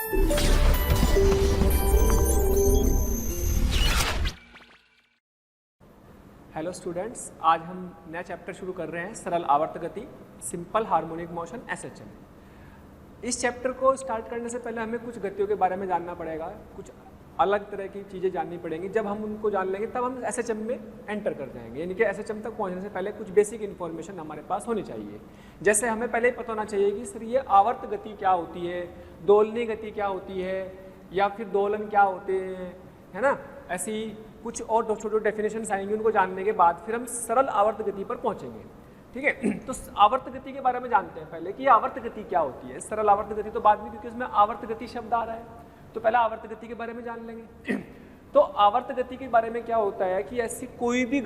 Hello students, आज हम नया चैप्टर शुरू कर रहे हैं सरल आवर्त गति, सिंपल हार्मोनिक मोशन SHM। इस चैप्टर को स्टार्ट करने से पहले हमें कुछ गतियों के बारे में जानना पड़ेगा, कुछ अलग तरह की चीज़ें जाननी पड़ेंगी। जब हम उनको जान लेंगे तब हम SHM में एंटर कर जाएंगे, यानी कि SHM तक पहुंचने से पहले कुछ बेसिक इन्फॉर्मेशन हमारे पास होनी चाहिए। जैसे हमें पहले ही पता होना चाहिए कि सर ये आवर्त गति क्या होती है, दोलनी गति क्या होती है, या फिर दोलन क्या होते हैं, है ना। ऐसी कुछ और छोटे छोटे डेफिनेशंस आएंगे, उनको जानने के बाद फिर हम सरल आवर्त गति पर पहुंचेंगे। ठीक है, तो आवर्त गति के बारे में जानते हैं पहले कि आवर्त गति क्या होती है। सरल आवर्त गति तो बाद में, क्योंकि उसमें आवर्त गति शब्द आ रहा है, तो पहले आवर्त गति के बारे में जान लेंगे। तो आवर्त गति के बारे में क्या होता है कि ऐसी कोई भी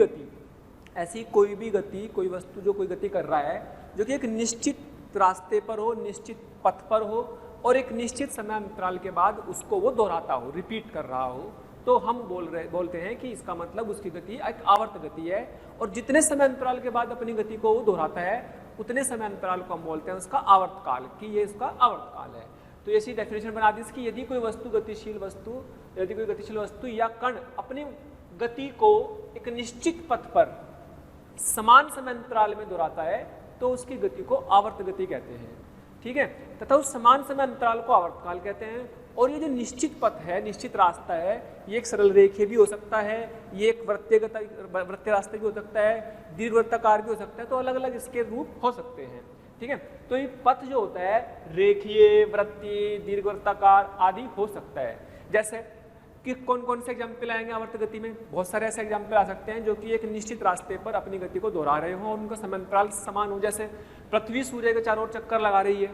गति, कोई वस्तु जो कोई गति कर रहा है, जो कि एक निश्चित रास्ते पर हो, निश्चित पथ पर हो और एक निश्चित समय अंतराल के बाद उसको वो दोहराता हो, रिपीट कर रहा हो, तो हम बोलते हैं कि इसका मतलब उसकी गति एक आवर्त गति है। और जितने समय अंतराल के बाद अपनी गति को वो दोहराता है, उतने समय अंतराल को हम बोलते हैं उसका आवर्त काल, कि ये इसका आवर्त काल है। तो ऐसी डेफिनेशन बना दी कि यदि कोई गतिशील वस्तु या कण अपनी गति को एक निश्चित पथ पर समान समय अंतराल में दोहराता है, तो उसकी गति को आवर्त गति कहते हैं। ठीक है, तथा उस समान समय अंतराल को आवर्त काल कहते हैं। और ये जो निश्चित पथ है, निश्चित रास्ता है, ये एक सरल रेखीय भी हो सकता है, ये एक वृत्तीय रास्ते भी हो सकता है, दीर्घवृत्ताकार भी हो सकता है, तो अलग अलग इसके रूप हो सकते हैं। ठीक है, तो ये पथ जो होता है रेखीय, वृत्तीय, दीर्घवृत्ताकार आदि हो सकता है। जैसे कि कौन कौन से एग्जाम्पल आएंगे आवर्त गति में, बहुत सारे ऐसे एग्जाम्पल आ सकते हैं जो कि एक निश्चित रास्ते पर अपनी गति को दोहरा रहे हो और उनका समय अंतराल समान हो। जैसे पृथ्वी सूर्य के चारों ओर चक्कर लगा रही है,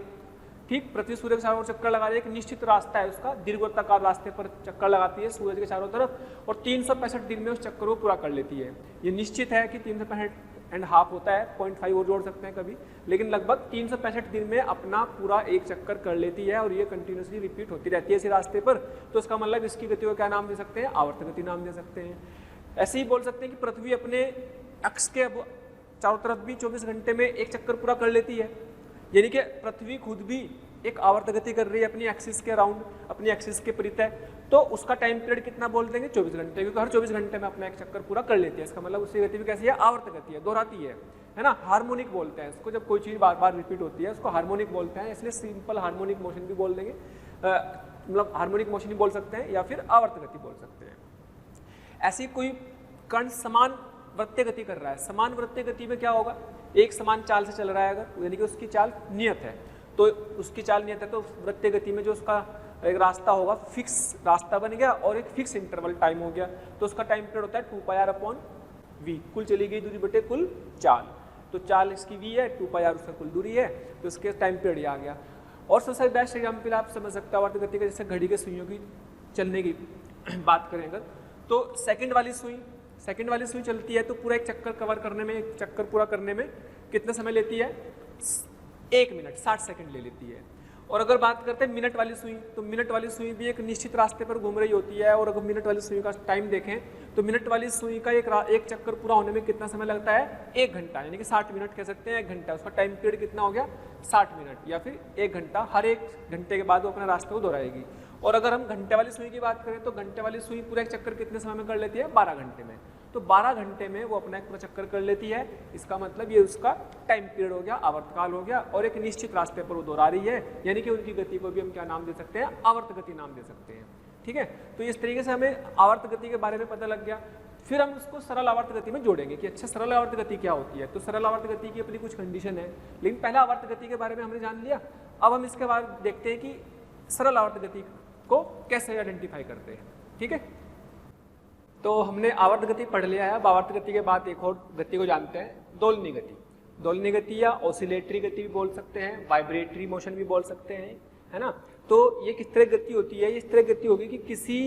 ठीक, पृथ्वी सूर्य के चारों ओर चक्कर लगा रही है, एक निश्चित रास्ता है उसका, दीर्घवृत्ताकार रास्ते पर चक्कर लगाती है सूरज के चारों तरफ, और 365 दिन में उस चक्कर को पूरा कर लेती है। ये निश्चित है कि 365.5 होता है, 0.5 और जोड़ सकते हैं कभी, लेकिन लगभग 365 दिन में अपना पूरा एक चक्कर कर लेती है और ये कंटिन्यूसली रिपीट होती रहती है इसी रास्ते पर। तो इसका मतलब इसकी गति को क्या नाम दे सकते हैं, आवर्त गति नाम दे सकते हैं। ऐसे ही बोल सकते हैं कि पृथ्वी अपने अक्ष के चारों तरफ भी 24 घंटे में एक चक्कर पूरा कर लेती है, यानी कि पृथ्वी खुद भी एक आवर्त गति कर रही है अपनी एक्सिस के अराउंड, अपनी एक्सिस के परितः। तो उसका टाइम पीरियड कितना बोल देंगे, 24 घंटे, क्योंकि हर 24 घंटे में अपना एक चक्कर पूरा कर लेती है। इसका मतलब उसकी गति भी कैसी है, आवर्त गति है, दोहराती है ना। हार्मोनिक बोलते हैं इसको, जब कोई चीज़ बार बार रिपीट होती है उसको हार्मोनिक बोलते हैं, इसलिए सिंपल हार्मोनिक मोशन भी बोल देंगे, मतलब हार्मोनिक मोशन भी बोल सकते हैं या फिर आवर्त गति बोल सकते हैं। ऐसी कोई कण समान वृत्तीय गति कर रहा है, समान वृत्तीय गति में क्या होगा, एक समान चाल से चल रहा है अगर, यानी कि उसकी चाल नियत है, तो उसकी चाल नियत है, तो वृत्तीय गति में जो उसका एक रास्ता होगा, फिक्स रास्ता बन गया और एक फिक्स इंटरवल टाइम हो गया, तो उसका टाइम पीरियड होता है 2πr/v, कुल चली गई दूरी बटे कुल चाल, तो चाल इसकी v है, 2πr उसका कुल दूरी है, तो उसके टाइम पीरियड आ गया। और सबसे बेस्ट एग्जाम्पल आप समझ सकते हो आवर्त गति का, जैसे घड़ी के सुइयों की चलने की बात करें अगर, तो सेकंड वाली सुई चलती है तो पूरा एक चक्कर कवर करने में, एक चक्कर पूरा करने में कितना समय लेती है, 1 मिनट 60 सेकंड ले लेती है। और अगर बात करते हैं मिनट वाली सुई, तो मिनट वाली सुई भी एक निश्चित रास्ते पर घूम रही होती है, और अगर मिनट वाली सुई का टाइम देखें तो मिनट वाली सुई का एक चक्कर पूरा होने में कितना समय लगता है, 1 घंटा, यानी कि 60 मिनट कह सकते हैं, 1 घंटा, उसका टाइम पीरियड कितना हो गया, 60 मिनट या फिर 1 घंटा। हर 1 घंटे के बाद वो अपना रास्ते को दोहराएगी। और अगर हम घंटे वाली सुई की बात करें तो घंटे वाली सुई पूरा एक चक्कर कितने समय में कर लेती है, 12 घंटे में, तो 12 घंटे में वो अपना एक पूरा चक्कर कर लेती है। इसका मतलब ये उसका टाइम पीरियड हो गया, आवर्तकाल हो गया, और एक निश्चित रास्ते पर वो दोहरा रही है, यानी कि उनकी गति को भी हम क्या नाम दे सकते हैं, आवर्त गति नाम दे सकते हैं। ठीक है, तो इस तरीके से हमें आवर्त गति के बारे में पता लग गया। फिर हम उसको सरल आवर्त गति में जोड़ेंगे कि अच्छा सरल आवर्त गति क्या होती है। तो सरल आवर्त गति की अपनी कुछ कंडीशन है, लेकिन पहला आवर्त गति के बारे में हमने जान लिया। अब हम इसके बाद देखते हैं कि सरल आवर्त गति को कैसे आइडेंटिफाई करते हैं। ठीक है, तो हमने आवर्त गति पढ़ लिया है। अब आवर्त गति के बाद एक और गति को जानते हैं, दोलनी गति। दोलनी गति या ऑसिलेटरी गति भी बोल सकते हैं, वाइब्रेटरी मोशन भी बोल सकते हैं, है ना। तो ये किस तरह गति होती है, इस तरह गति होगी कि किसी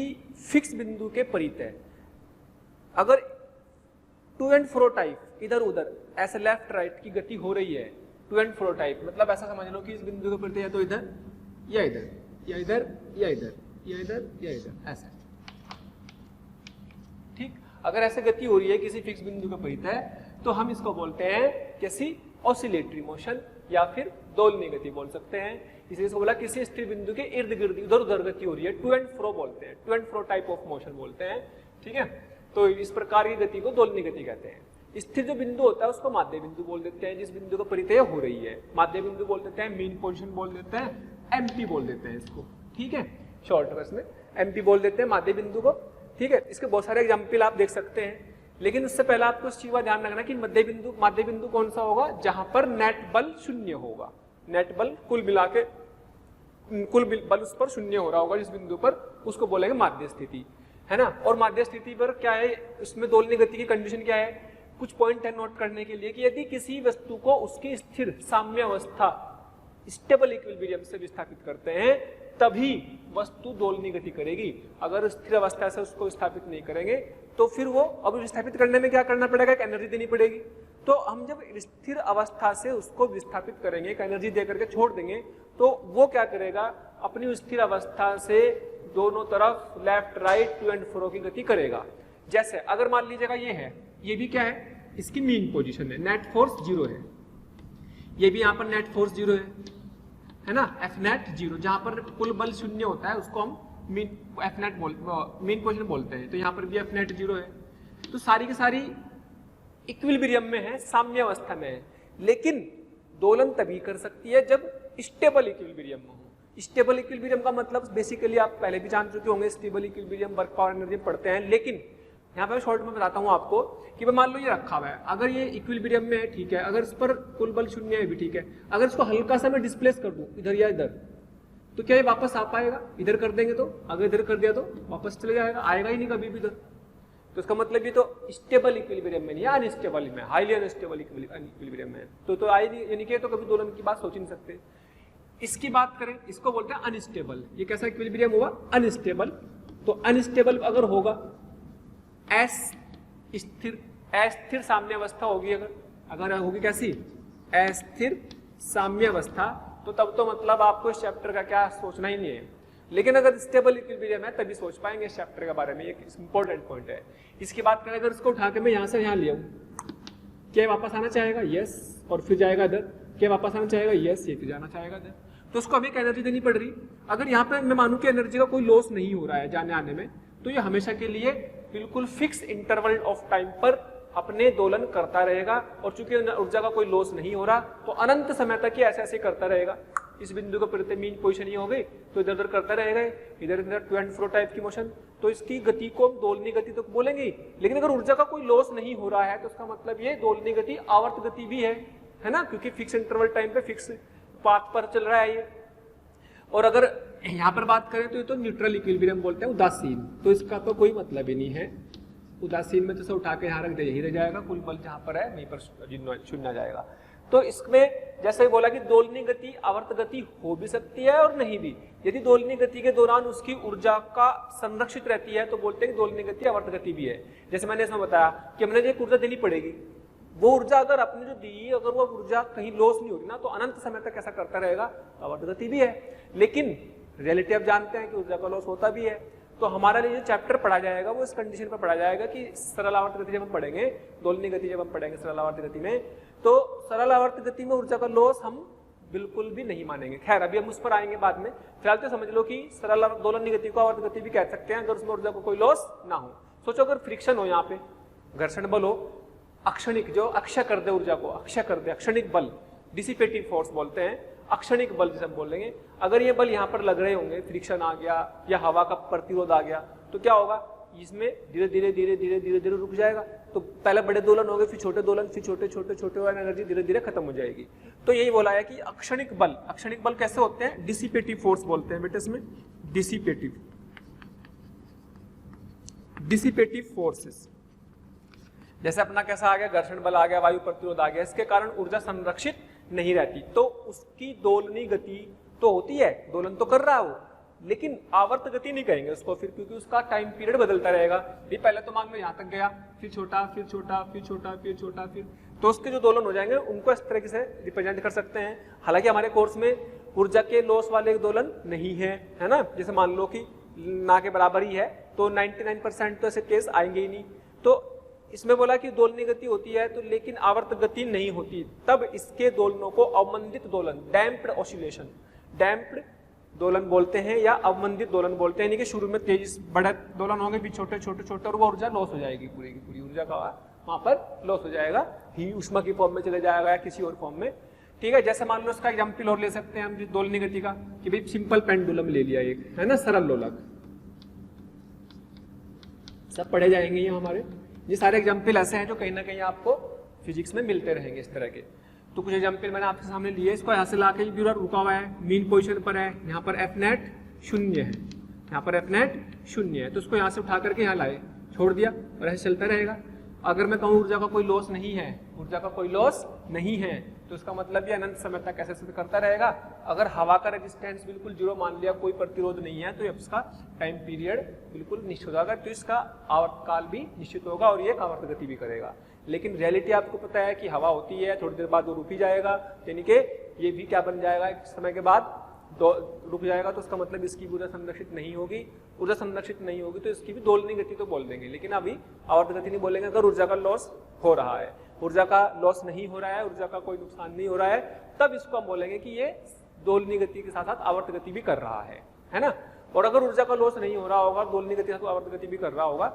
फिक्स बिंदु के परितः अगर टू एंड फ्रो टाइप इधर उधर ऐसे लेफ्ट राइट की गति हो रही है, टू एंड फ्रो टाइप मतलब ऐसा समझ लो कि इस बिंदु के परितः या तो इधर या इधर या इधर या इधर या इधर या इधर, ऐसा। ठीक, अगर ऐसे गति हो रही है किसी फिक्स बिंदु के परितः, तो हम इसको बोलते हैं किसी ऑसिलेटरी मोशन या फिर दोलनी गति बोल सकते हैं। इसलिए इसको बोला किसी स्थिर बिंदु के इर्द गिर्द इधर उधर गति हो रही है, टू एंड फ्रो बोलते हैं, to and fro type of motion बोलते हैं, ठीक है। तो इस प्रकार की गति को दोलनी गति कहते हैं। स्थिर जो बिंदु होता है उसको माध्य बिंदु बोल देते हैं, जिस बिंदु का परितय हो रही है। माध्य बिंदु बोल देते हैं, मीन पोजीशन बोल देते हैं, एमपी बोल देते हैं इसको, ठीक है, शॉर्ट वर्स में एमपी बोल देते हैं माध्य बिंदु को, ठीक है। इसके बहुत सारे एग्जाम्पल आप देख सकते हैं, लेकिन उससे पहले आपको इस चीज का ध्यान रखना कि माध्य बिंदु कौन सा होगा, जहां पर नेट बल शून्य होगा। नेट बल कुल मिला के कुल बल उस पर शून्य हो रहा होगा जिस बिंदु पर, उसको बोलेंगे माध्य स्थिति, है ना। और माध्य स्थिति पर क्या है, उसमें दोलनी गति की कंडीशन क्या है, कुछ पॉइंट है नोट करने के लिए कि यदि किसी वस्तु को उसकी स्थिर साम्यावस्था स्टेबल इक्विलिब्रियम से विस्थापित करते हैं तभी वस्तु दोलनी गति करेगी। अगर स्थिर अवस्था से उसको विस्थापित नहीं करेंगे तो फिर वो, अब विस्थापित करने में क्या करना पड़ेगा, एक एनर्जी देनी पड़ेगी। तो हम जब स्थिर अवस्था से उसको विस्थापित करेंगे, एक एनर्जी दे करके छोड़ देंगे, तो वो क्या करेगा, अपनी स्थिर अवस्था से दोनों तरफ left right to and fro की गति करेगा। जैसे अगर मान लीजिएगा ये है, ये भी क्या है, इसकी मीन पोजीशन है, नेट फोर्स 0 है, ये भी यहाँ पर नेट फोर्स 0 है ना, एफ नेट 0, जहां पर कुल बल शून्य होता है उसको हम mean F net mean position बोलते हैं। तो यहाँ पर भी एफ नेट 0 है। तो सारी की सारी इक्विलिब्रियम में है, साम्य अवस्था में है, लेकिन दोलन तभी कर सकती है जब स्टेबल इक्विलिब्रियम में हो। स्टेबल इक्विलिब्रियम का मतलब बेसिकली आप पहले भी जान चुके होंगे, stable equilibrium work power energy पढ़ते हैं, लेकिन यहाँ पे शॉर्ट में बताता हूँ आपको कि मान लो ये रखा हुआ है, अगर ये इक्विलिब्रियम में है, ठीक है, अगर इस पर कुल बल शून्य है भी, ठीक है, अगर इसको हल्का सा मैं डिस्प्लेस कर दूं इधर या इधर, तो क्या ये वापस आ पाएगा, इधर कर देंगे तो, अगर इधर कर दिया तो वापस चले जाएगा, आएगा ही नहीं कभी भी इधर। तो इसका मतलब ये तो स्टेबल इक्विलिब्रियम में नहीं, अनस्टेबल में, हाईली अनस्टेबल इक्विलिब्रियम में, तो आई यानी कि तो कभी दोलन की बात सोच नहीं सकते। इसकी बात करें, इसको बोलते हैं अनस्टेबल। ये कैसा इक्विलिब्रियम हुआ, अनस्टेबल। तो अनस्टेबल अगर होगा, अस्थिर साम्यावस्था होगी, अगर होगी कैसी, अस्थिर साम्यावस्था, तो तब तो मतलब आपको इस चैप्टर का क्या सोचना ही नहीं है। लेकिन अगर स्टेबल इक्विलिब्रियम है तभी सोच पाएंगे इस चैप्टर के बारे में, ये इंपॉर्टेंट पॉइंट है। इसकी बात करें, अगर इसको उठा के मैं यहाँ से यहाँ ले आऊँ, क्या वापस आना चाहेगा, यस, और फिर जाएगा इधर, क्या वापस आना चाहेगा, यस, ये फिर जाना चाहेगा इधर। तो उसको हमें एक एनर्जी देनी पड़ रही। अगर यहाँ पे मैं मानूं कि एनर्जी का कोई लॉस नहीं हो रहा है जाने आने में, तो ये हमेशा के लिए बिल्कुल फिक्स इंटरवल ऑफ टाइम पर अपने दोलन करता रहेगा। और चूंकि ऊर्जा का कोई लॉस नहीं हो रहा, तो अनंत समय तक ये ऐसे ऐसे करता रहेगा। इस बिंदु को प्रति मीन पोजीशन ही हो गई, तो इधर उधर करता रहेगा, इधर इधर टू एंड फ्रो टाइप की मोशन। तो इसकी गति को दोलनी गति तो बोलेंगे ही, लेकिन अगर ऊर्जा का कोई लॉस नहीं हो रहा है तो उसका मतलब ये दोलनी गति आवर्त गति भी है ना, क्योंकि फिक्स इंटरवल टाइम पे फिक्स पाथ पर चल रहा है ये। और अगर यहाँ पर बात करें तो ये तो न्यूट्रल इक्विलिब्रियम बोलते हैं, उदासीन, तो इसका तो कोई मतलब ही नहीं है। उदासीन में तो सब उठा के यहाँ रख दे, यही रह जाएगा, कुल बल जहाँ पर है वहीं पर शून्य जाएगा। तो इसमें जैसे बोला कि दोलनी गति आवर्त गति हो भी सकती है और नहीं भी। यदि दोलनी गति के दौरान उसकी ऊर्जा का संरक्षित रहती है तो बोलते हैं कि दोलनी गति आवर्त गति भी है। जैसे मैंने इसमें बताया कि हमने जो ऊर्जा देनी पड़ेगी, वो ऊर्जा अगर आपने जो दी, अगर वो ऊर्जा कहीं लॉस नहीं होगी ना, तो अनंत समय तक ऐसा करता रहेगा, तो आवर्त गति भी है। लेकिन रियलिटी आप जानते हैं कि ऊर्जा का लॉस होता भी है। तो हमारा लिए जो चैप्टर पढ़ा जाएगा वो इस कंडीशन पर पढ़ा जाएगा कि सरल आवर्त गति जब हम पढ़ेंगे, दोलनी गति जब हम पढ़ेंगे सरल आवर्त गति में, तो सरल आवर्त गति में ऊर्जा का लॉस हम बिल्कुल भी नहीं मानेंगे। खैर अभी हम उस पर आएंगे बाद में। फिलहाल तो समझ लो कि सरल दोलनी गति को आवर्त गति भी कह सकते हैं अगर उसमें ऊर्जा को कोई लॉस ना हो। सोचो अगर फ्रिक्शन हो, यहाँ पे घर्षण बल हो, अक्षणिक, जो अक्षय कर दे ऊर्जा को, अक्षय कर दे, अक्षणिक बल, डिसिपेटिव फोर्स बोलते हैं, अक्षणिक बल जिसे हम बोलेंगे। अगर ये बल यहाँ पर लग रहे होंगे, फ्रिक्शन आ गया या हवा का प्रतिरोध आ गया, तो क्या होगा, इसमें धीरे धीरे धीरे धीरे धीरे धीरे रुक जाएगा। तो पहले बड़े दोलन हो गए, फिर छोटे दोलन, फिर छोटे छोटे छोटे वाली एनर्जी धीरे धीरे खत्म हो जाएगी। तो यही बोला है कि अक्षणिक बल कैसे होते हैं, डिसिपेटिव फोर्स बोलते हैं बेटे इसमें, डिसिपेटिव फोर्सेस। जैसे अपना कैसा आ गया, घर्षण बल आ गया, वायु प्रतिरोध आ गया, इसके कारण ऊर्जा संरक्षित नहीं रहती, तो उसकी दोलनी गति तो होती है, दोलन तो कर रहा है वो, लेकिन आवर्त गति नहीं कहेंगे उसको फिर, क्योंकि उसका टाइम पीरियड बदलता रहेगा। भी पहले तो मान लो यहाँ तक गया, फिर छोटा, फिर छोटा, फिर छोटा, फिर छोटा, फिर, तो उसके जो दोलन हो जाएंगे उनको इस तरीके से रिप्रेजेंट कर सकते हैं। हालांकि हमारे कोर्स में ऊर्जा के लॉस वाले दोलन नहीं है ना, जैसे मान लो कि ना के बराबर ही है, तो 99% तो ऐसे केस आएंगे ही नहीं। तो इसमें बोला कि दोलनी गति होती है तो, लेकिन आवर्त गति नहीं होती, तब इसके दोलनों को अवमंदित दोलन, डैम्प्ड ऑसिलेशन, डैम्प्ड दोलन बोलते हैं या अवमंदित दोलन बोलते हैं, यानी कि शुरू में तेज बड़े दोलन होंगे, फिर छोटे छोटे छोटे, और वो ऊर्जा लॉस हो जाएगी, पूरी की पूरी ऊर्जा का वहाँ पर लॉस हो जाएगा, ही ऊष्मा की फॉर्म में चले जाएगा या किसी और फॉर्म में। ठीक है, जैसे मान लो इसका एग्जाम्पल और ले सकते हैं हम दोलनी गति का, कि भाई सिंपल पेंडुलम ले लिया एक, है ना, सरल लोलक, सब पढ़े जाएंगे ये हमारे। ये सारे एग्जाम्पल ऐसे हैं जो कहीं ना कहीं आपको फिजिक्स में मिलते रहेंगे इस तरह के। तो कुछ एग्जाम्पल मैंने आपके सामने लिए, इसको यहाँ से ला के ब्यूरा रुका हुआ है, मीन पोजीशन पर है, यहाँ पर एफ नेट 0 है, यहाँ पर एफ नेट 0 है, तो इसको यहाँ से उठा करके यहाँ लाए, छोड़ दिया और ऐसे चलता रहेगा। अगर मैं कहूँ ऊर्जा का कोई लॉस नहीं है, ऊर्जा का कोई लॉस नहीं है, तो इसका मतलब ये अनंत समय तक ऐसे करता रहेगा। अगर हवा का रेजिस्टेंस बिल्कुल 0 मान लिया, कोई प्रतिरोध नहीं है, तो इसका टाइम पीरियड बिल्कुल निश्चित हो जाएगा, तो इसका आवर्तकाल भी निश्चित होगा और ये आवर्त गति भी करेगा। लेकिन रियलिटी आपको पता है कि हवा होती है, थोड़ी देर बाद वो रुक ही जाएगा, यानी कि ये भी क्या बन जाएगा, एक समय के बाद रुक जाएगा, तो उसका मतलब इसकी ऊर्जा संरक्षित नहीं होगी। ऊर्जा संरक्षित नहीं होगी तो इसकी भी दोलनी गति तो बोल देंगे, लेकिन अभी आवर्त गति नहीं बोलेंगे। अगर ऊर्जा का लॉस हो रहा है, ऊर्जा का लॉस नहीं हो रहा है, ऊर्जा का कोई नुकसान नहीं हो रहा है, तब इसको हम बोलेंगे कि ये दोलनी गति के साथ साथ आवर्त गति भी कर रहा है ना। और अगर ऊर्जा का लॉस नहीं हो रहा होगा, दोलनी गति के साथ आवर्त गति भी कर रहा होगा,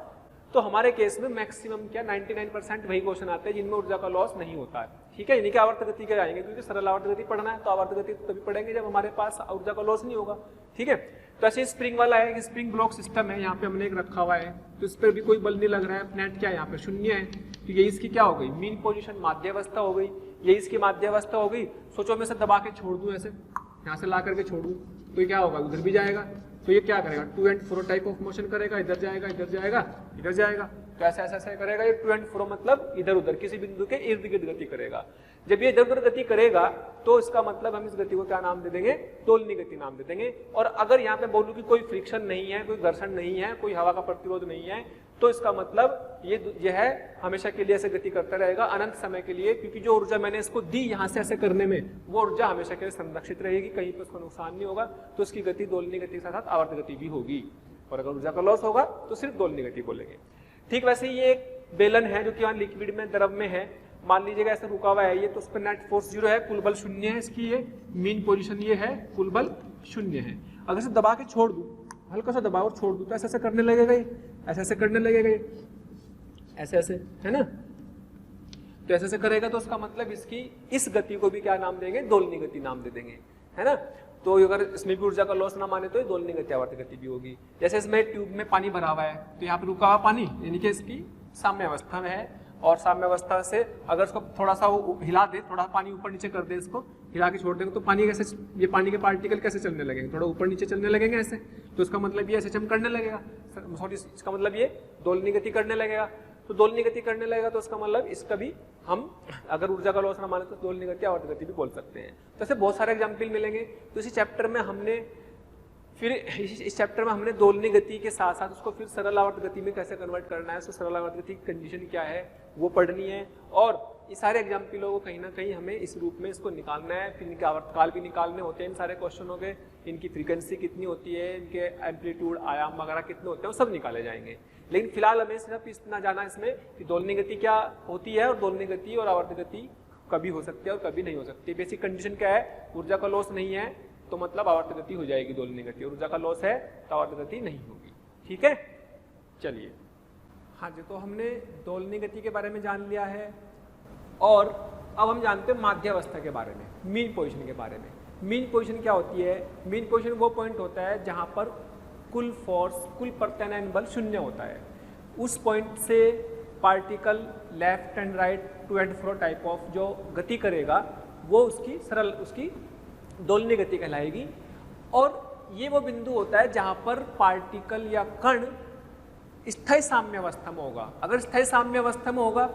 तो हमारे केस में मैक्सिमम क्या 99% वही क्वेश्चन आते हैं जिनमें ऊर्जा का लॉस नहीं होता है। ठीक है, यानी कि आवर्त गति के आएंगे, क्योंकि सरल आवर्त गति पढ़ना है तो आवर्त गति तभी पढ़ेंगे जब हमारे पास ऊर्जा का लॉस नहीं होगा। ठीक है, तो ऐसे स्प्रिंग वाला है, स्प्रिंग ब्लॉक सिस्टम है, यहाँ पे हमने एक रखा हुआ है, तो इस पर भी कोई बल नहीं लग रहा है, नेट क्या है यहाँ पे 0 है, तो ये इसकी क्या हो गई, मीन पोजीशन माध्यावस्था हो गई, ये इसकी माध्यावस्था हो गई। सोचो मैं इसे दबा के छोड़ दूं, ऐसे यहाँ से ला करके छोड़ दूं, तो ये क्या होगा, उधर भी जाएगा, तो ये क्या करेगा, to and fro type of motion करेगा, इधर जाएगा, इधर जाएगा, इधर जाएगा, तो ऐसे ऐसे ऐसे करेगा। ये टू एंड फ्रो मतलब इधर उधर किसी बिंदु के इर्द गिर्द गति करेगा। जब ये इधर उधर गति करेगा तो इसका मतलब हम इस गति को क्या नाम दे देंगे, दोलनी गति नाम दे देंगे। और अगर यहाँ पे बोलूं कि कोई फ्रिक्शन नहीं है, कोई घर्षण नहीं है, कोई हवा का प्रतिरोध नहीं है, तो इसका मतलब ये है हमेशा के लिए ऐसे गति करता रहेगा अनंत समय के लिए, क्योंकि जो ऊर्जा मैंने इसको दी यहाँ से ऐसे करने में, वो ऊर्जा हमेशा के लिए संरक्षित रहेगी, कहीं पर उसको नुकसान नहीं होगा, तो इसकी गति दोलनी गति के साथ आवर्त गति भी होगी। और अगर ऊर्जा का लॉस होगा तो सिर्फ दोलनी गति बोलेंगे। ठीक वैसे ये एक बेलन है जो कि वहां लिक्विड में, द्रव में है, मान लीजिएगा ऐसे रुका हुआ है ये, तो उस पर नेट फोर्स 0 है, कुल बल 0 है, इसकी ये मीन पोजीशन ये है, कुल बल 0 है। अगर इसे दबा के छोड़ दूं, हल्का सा दबाव और छोड़ दूं, तो ऐसे ऐसे करने लगेगा ये, ऐसे ऐसे करने लगेगा ये, ऐसे ऐसे, है ना। तो ऐसे ऐसे करेगा तो उसका मतलब इसकी इस गति को भी क्या नाम देंगे, दोलनी गति नाम दे देंगे, है ना। तो अगर इसमें भी ऊर्जा का लॉस ना माने तो ये दोलनी गति आवर्त गति भी होगी। जैसे इसमें ट्यूब में पानी भरा हुआ है, तो यहाँ पे रुका हुआ पानी यानी कि इसकी साम्य अवस्था में है, और साम्य अवस्था से अगर इसको थोड़ा सा वो हिला दे, थोड़ा पानी ऊपर नीचे कर दे, इसको हिला के छोड़ देंगे, तो पानी कैसे, ये पानी के पार्टिकल कैसे चलने लगेंगे, थोड़ा ऊपर नीचे चलने लगेंगे ऐसे, तो इसका मतलब ये ऐसे चम करने लगेगा, सॉरी इसका मतलब ये दोलनी गति करने लगेगा। तो दोलनी गति करने लगेगा तो उसका मतलब इसका भी हम अगर ऊर्जा का लॉस ना माने तो दोलनी गति आवर्त गति भी बोल सकते हैं। तो ऐसे बहुत सारे एग्जाम्पल मिलेंगे। तो इसी चैप्टर में हमने फिर इस चैप्टर में हमने दोलनी गति के साथ साथ उसको फिर सरल आवर्त गति में कैसे कन्वर्ट करना है, उसको सरल आवर्त गति की कंडीशन क्या है वो पढ़नी है, और ये सारे एग्जाम्पलों को कहीं ना कहीं हमें इस रूप में इसको निकालना है। फिर इनके आवर्तकाल भी निकालने होते हैं इन सारे क्वेश्चनों के, इनकी फ्रीक्वेंसी कितनी होती है, इनके एम्पलीट्यूड आयाम वगैरह कितने होते हैं, वो सब निकाले जाएंगे। लेकिन फिलहाल हमें सिर्फ इतना जाना इसमें कि दोलनी गति क्या होती है, और दोलनी गति और आवर्त गति कभी हो सकती है और कभी नहीं हो सकती। बेसिक कंडीशन क्या है, ऊर्जा का लॉस नहीं है तो मतलब आवर्त गति हो जाएगी दोलनी गति, और ऊर्जा का लॉस है तो आवर्त गति नहीं होगी। ठीक है, चलिए। हाँ जी, तो हमने दोलनी गति के बारे में जान लिया है, और अब हम जानते हैं माध्यावस्था के बारे में, मीन पोजीशन के बारे में। मीन पोजीशन क्या होती है, मीन पोजीशन वो पॉइंट होता है जहाँ पर कुल फोर्स, कुल प्रत्यानयन बल 0 होता है। उस पॉइंट से particle left and right, to and fro type of जो गति करेगा वो उसकी सरल, उसकी दोलनी गति कहलाएगी। और ये वो बिंदु होता है जहाँ पर पार्टिकल या कण स्थायी साम्य अवस्था में होगा। अगर स्थायी साम्य अवस्था में होगा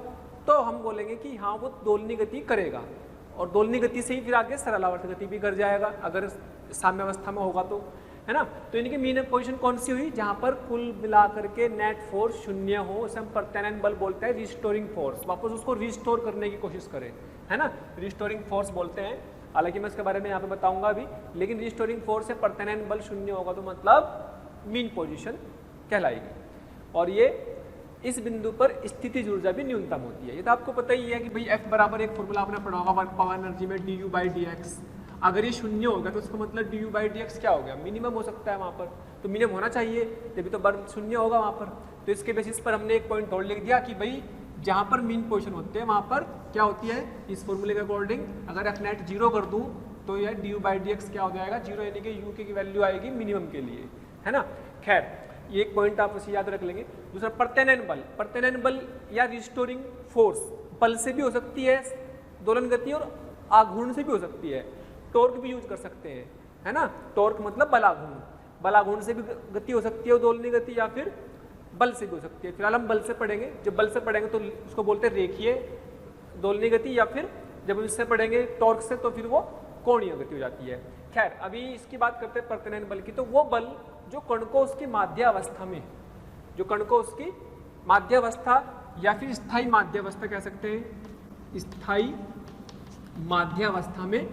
तो हम बोलेंगे कि हाँ वो दोलनी गति करेगा, और दोलनी गति से ही फिर आगे सरल आवर्त गति भी कर जाएगा अगर साम्य अवस्था में होगा तो, है ना। तो इनकी मीन पोजीशन कौन सी हुई, जहाँ पर कुल मिलाकर के नेट फोर्स 0 हो, उसे हम प्रत्यानयन बल बोलते हैं, रिस्टोरिंग फोर्स, वापस उसको रिस्टोर करने की कोशिश करें, है ना, रिस्टोरिंग फोर्स बोलते हैं। हालांकि मैं इसके बारे में यहाँ पे बताऊंगा अभी, लेकिन रिस्टोरिंग फोर्स से प्रत्यानयन बल 0 होगा तो मतलब मीन पोजीशन कहलाएगी। और ये इस बिंदु पर स्थितिज ऊर्जा भी न्यूनतम होती है। ये तो आपको पता ही है कि भाई F बराबर एक फॉर्मूला आपने पढ़ा होगा वर्क पावर एनर्जी में du/dx। अगर ये शून्य होगा तो उसका मतलब D you by D x क्या हो गया, मिनिमम हो सकता है वहाँ पर, तो मिनिमम होना चाहिए, तभी तो बल शून्य होगा वहाँ पर। तो इसके बेसिस पर हमने एक पॉइंट और लिख दिया कि भाई जहाँ पर मीन पोजीशन होते हैं वहाँ पर क्या होती है, इस फॉर्मूले के अकॉर्डिंग अगर एफ नेट 0 कर दूँ तो यह D you by D x क्या हो जाएगा 0, यानी कि यू की वैल्यू आएगी मिनिमम के लिए, है ना। खैर ये एक पॉइंट आप उसे याद रख लेंगे। दूसरा प्रत्यानयन बल, प्रत्यानयन बल या रिस्टोरिंग फोर्स बल से भी हो सकती है दोलन गति और आघूर्ण से भी हो सकती है, टॉर्क भी यूज कर सकते हैं, है ना। टॉर्क मतलब बलाघूर्ण, बलाघूर्ण से भी गति हो सकती है दोलनी गति, या फिर बल से भी हो सकती है। फिलहाल हम बल से पढ़ेंगे, जब बल से पढ़ेंगे तो उसको बोलते हैं रेखीय दोलनी गति, या फिर जब हम इससे पढ़ेंगे टॉर्क से तो फिर वो कोणीय गति हो जाती है। खैर अभी इसकी बात करते हैं प्रत्यानयन बल की, तो वो बल जो कण को उसकी माध्यावस्था में, जो कण को उसकी माध्यावस्था या फिर स्थायी माध्यावस्था कह सकते हैं, स्थायी माध्यावस्था में